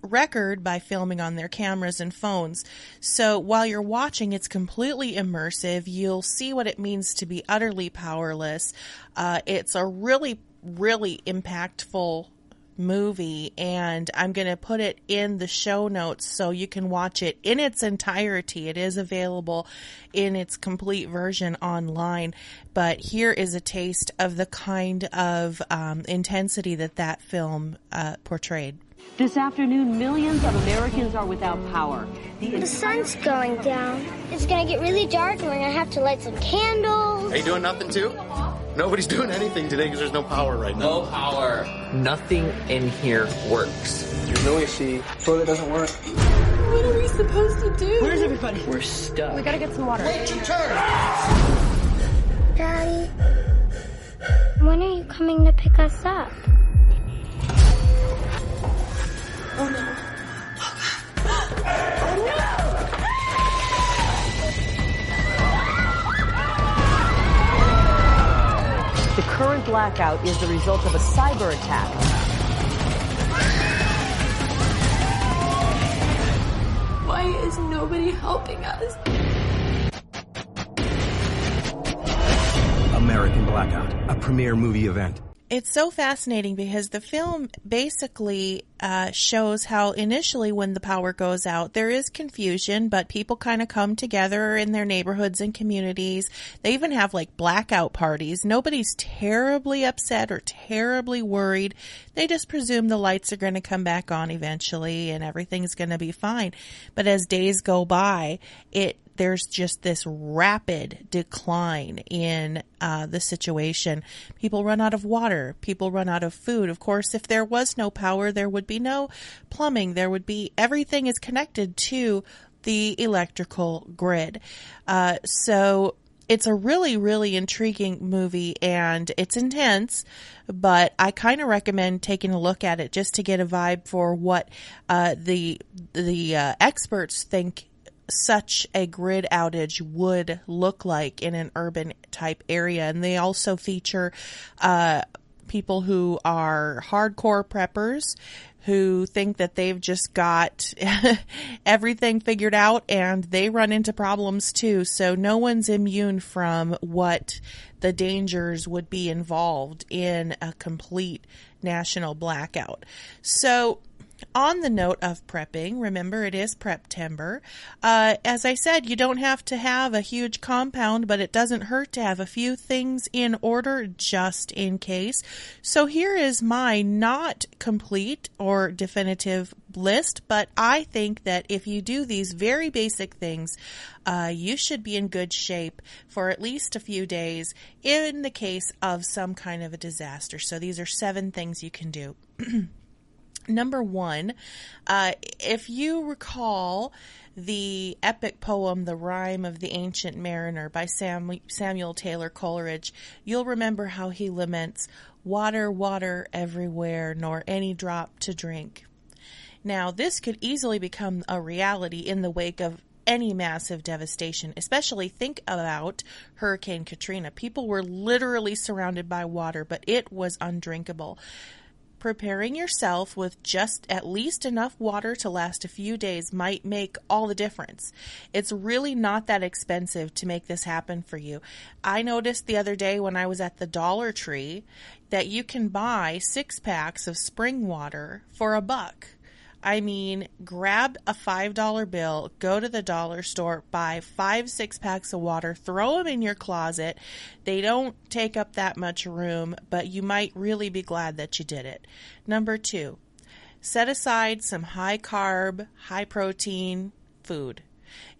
M: record by filming on their cameras and phones. So while you're watching, it's completely immersive. You'll see what it means to be utterly powerless. It's a really, really impactful movie, and I'm going to put it in the show notes so you can watch it in its entirety. It is available in its complete version online, but here is a taste of the kind of intensity that film portrayed.
E: This afternoon, millions of Americans are without power.
L: The sun's going down. It's going to get really dark, and we're going to have to light some candles.
O: Are you doing nothing, too? Nobody's doing anything today because there's no power right now.
X: No power. Nothing in here works.
O: There's no AC. Toilet doesn't work.
C: What are we supposed to do?
X: Where's everybody? We're stuck.
C: We gotta get some water.
O: Wait, your turn!
L: Daddy, when are you coming to pick us up?
C: Oh, no.
E: The current blackout is the result of a cyber attack.
C: Why is nobody helping us?
Y: American Blackout, a premiere movie event.
M: It's so fascinating because the film basically shows how initially when the power goes out, there is confusion, but people kind of come together in their neighborhoods and communities. They even have like blackout parties. Nobody's terribly upset or terribly worried. They just presume the lights are going to come back on eventually and everything's going to be fine. But as days go by, there's just this rapid decline in the situation. People run out of water. People run out of food. Of course, if there was no power, there would be no plumbing. Everything is connected to the electrical grid. So it's a really, really intriguing movie, and it's intense, but I kind of recommend taking a look at it just to get a vibe for what the experts think such a grid outage would look like in an urban type area. And they also feature people who are hardcore preppers who think that they've just got everything figured out, and they run into problems too. So no one's immune from what the dangers would be involved in a complete national blackout. So on the note of prepping, remember it is Prep-tember. As I said, you don't have to have a huge compound, but it doesn't hurt to have a few things in order just in case. So here is my not complete or definitive list, but I think that if you do these very basic things, you should be in good shape for at least a few days in the case of some kind of a disaster. So these are 7 things you can do. Number one, if you recall the epic poem, The Rime of the Ancient Mariner by Samuel Taylor Coleridge, you'll remember how he laments, "Water, water everywhere, nor any drop to drink." Now, this could easily become a reality in the wake of any massive devastation, especially think about Hurricane Katrina. People were literally surrounded by water, but it was undrinkable. Preparing yourself with just at least enough water to last a few days might make all the difference. It's really not that expensive to make this happen for you. I noticed the other day when I was at the Dollar Tree that you can buy 6 packs of spring water for $1. I mean, grab a $5 bill, go to the dollar store, buy 5 6-packs of water, throw them in your closet. They don't take up that much room, but you might really be glad that you did it. Number 2, set aside some high-carb, high-protein food.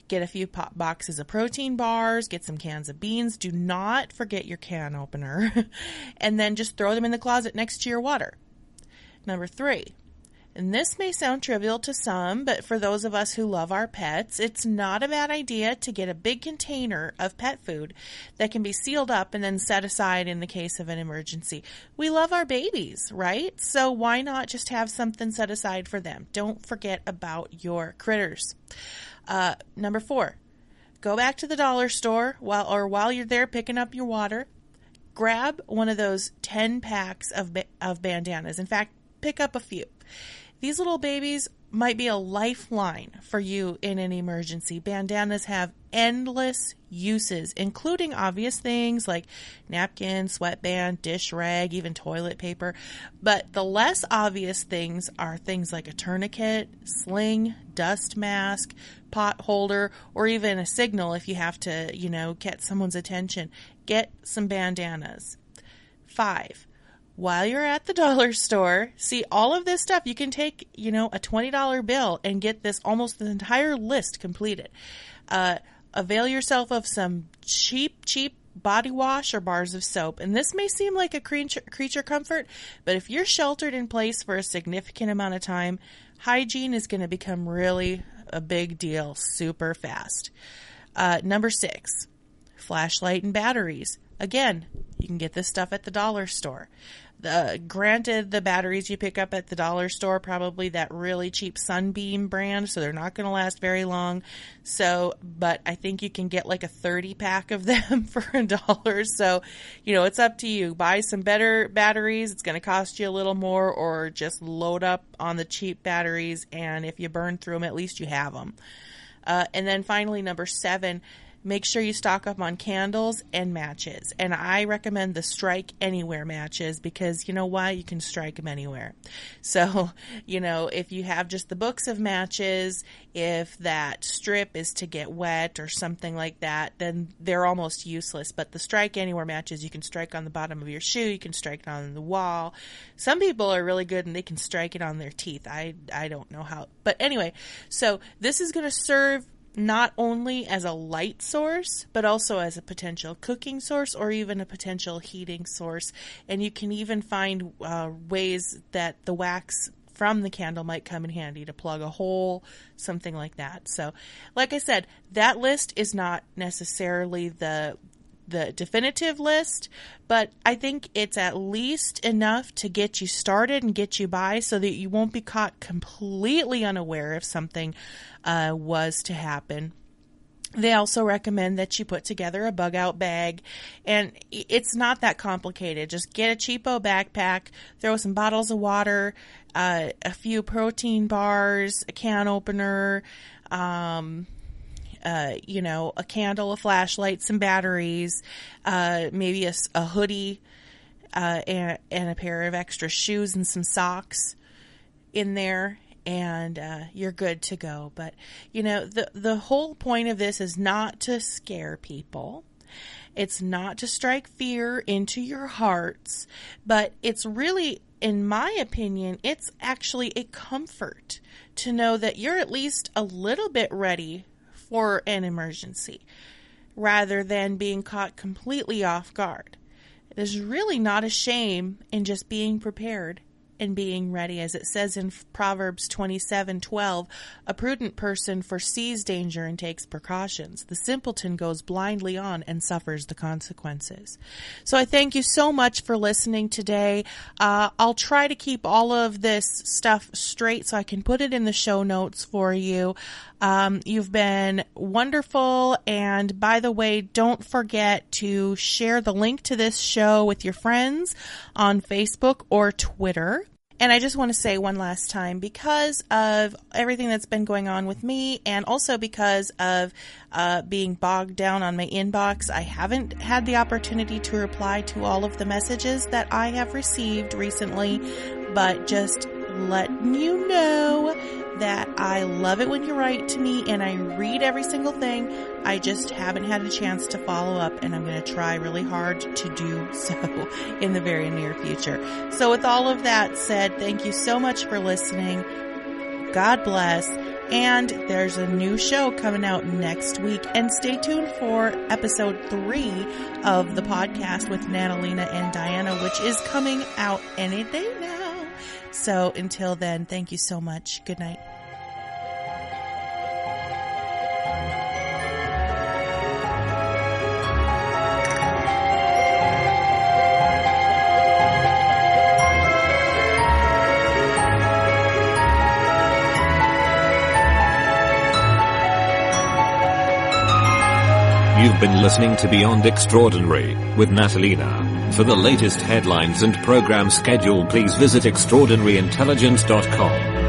M: Get a few boxes of protein bars, get some cans of beans. Do not forget your can opener. And then just throw them in the closet next to your water. Number 3, and this may sound trivial to some, but for those of us who love our pets, it's not a bad idea to get a big container of pet food that can be sealed up and then set aside in the case of an emergency. We love our babies, right? So why not just have something set aside for them? Don't forget about your critters. Number 4, go back to the dollar store while you're there picking up your water. Grab one of those 10 packs of bandanas. In fact, pick up a few. These little babies might be a lifeline for you in an emergency. Bandanas have endless uses, including obvious things like napkin, sweatband, dish rag, even toilet paper. But the less obvious things are things like a tourniquet, sling, dust mask, pot holder, or even a signal if you have to, get someone's attention. Get some bandanas. 5, while you're at the dollar store, see all of this stuff. You can take, a $20 bill and get this almost the entire list completed. Avail yourself of some cheap body wash or bars of soap. And this may seem like a creature comfort, but if you're sheltered in place for a significant amount of time, hygiene is going to become really a big deal super fast. Number 6, flashlight and batteries. Again, you can get this stuff at the dollar store. Granted, the batteries you pick up at the dollar store, probably that really cheap Sunbeam brand, so they're not going to last very long. But I think you can get like a 30-pack of them for $1. So, it's up to you. Buy some better batteries. It's going to cost you a little more, or just load up on the cheap batteries. And if you burn through them, at least you have them. And then finally, number 7, make sure you stock up on candles and matches. And I recommend the Strike Anywhere matches because you know why? You can strike them anywhere. So, if you have just the books of matches, if that strip is to get wet or something like that, then they're almost useless. But the Strike Anywhere matches, you can strike on the bottom of your shoe, you can strike it on the wall. Some people are really good and they can strike it on their teeth. I don't know how. But anyway, so this is going to serve not only as a light source, but also as a potential cooking source or even a potential heating source. And you can even find ways that the wax from the candle might come in handy to plug a hole, something like that. So, like I said, that list is not necessarily the definitive list, but I think it's at least enough to get you started and get you by so that you won't be caught completely unaware if something was to happen. They also recommend that you put together a bug out bag, and it's not that complicated. Just get a cheapo backpack, throw some bottles of water, a few protein bars, a can opener, a candle, a flashlight, some batteries, maybe a hoodie, and a pair of extra shoes and some socks in there, and you're good to go. But, the whole point of this is not to scare people. It's not to strike fear into your hearts, but it's really, in my opinion, it's actually a comfort to know that you're at least a little bit ready for an emergency, rather than being caught completely off guard. There's really not a shame in just being prepared and being ready. As it says in Proverbs 27:12, a prudent person foresees danger and takes precautions. The simpleton goes blindly on and suffers the consequences. So I thank you so much for listening today. I'll try to keep all of this stuff straight so I can put it in the show notes for you. You've been wonderful, and by the way, don't forget to share the link to this show with your friends on Facebook or Twitter. And I just want to say one last time, because of everything that's been going on with me, and also because of being bogged down on my inbox, I haven't had the opportunity to reply to all of the messages that I have received recently, but just letting you know that I love it when you write to me, and I read every single thing. I just haven't had a chance to follow up, and I'm going to try really hard to do so in the very near future. So with all of that said, thank you so much for listening. God bless. And there's a new show coming out next week. And stay tuned for episode 3 of the podcast with Natalina and Diana, which is coming out any day now. So until then, thank you so much. Good night.
B: You've been listening to Beyond Extraordinary with Natalina. For the latest headlines and program schedule, please visit extraordinaryintelligence.com.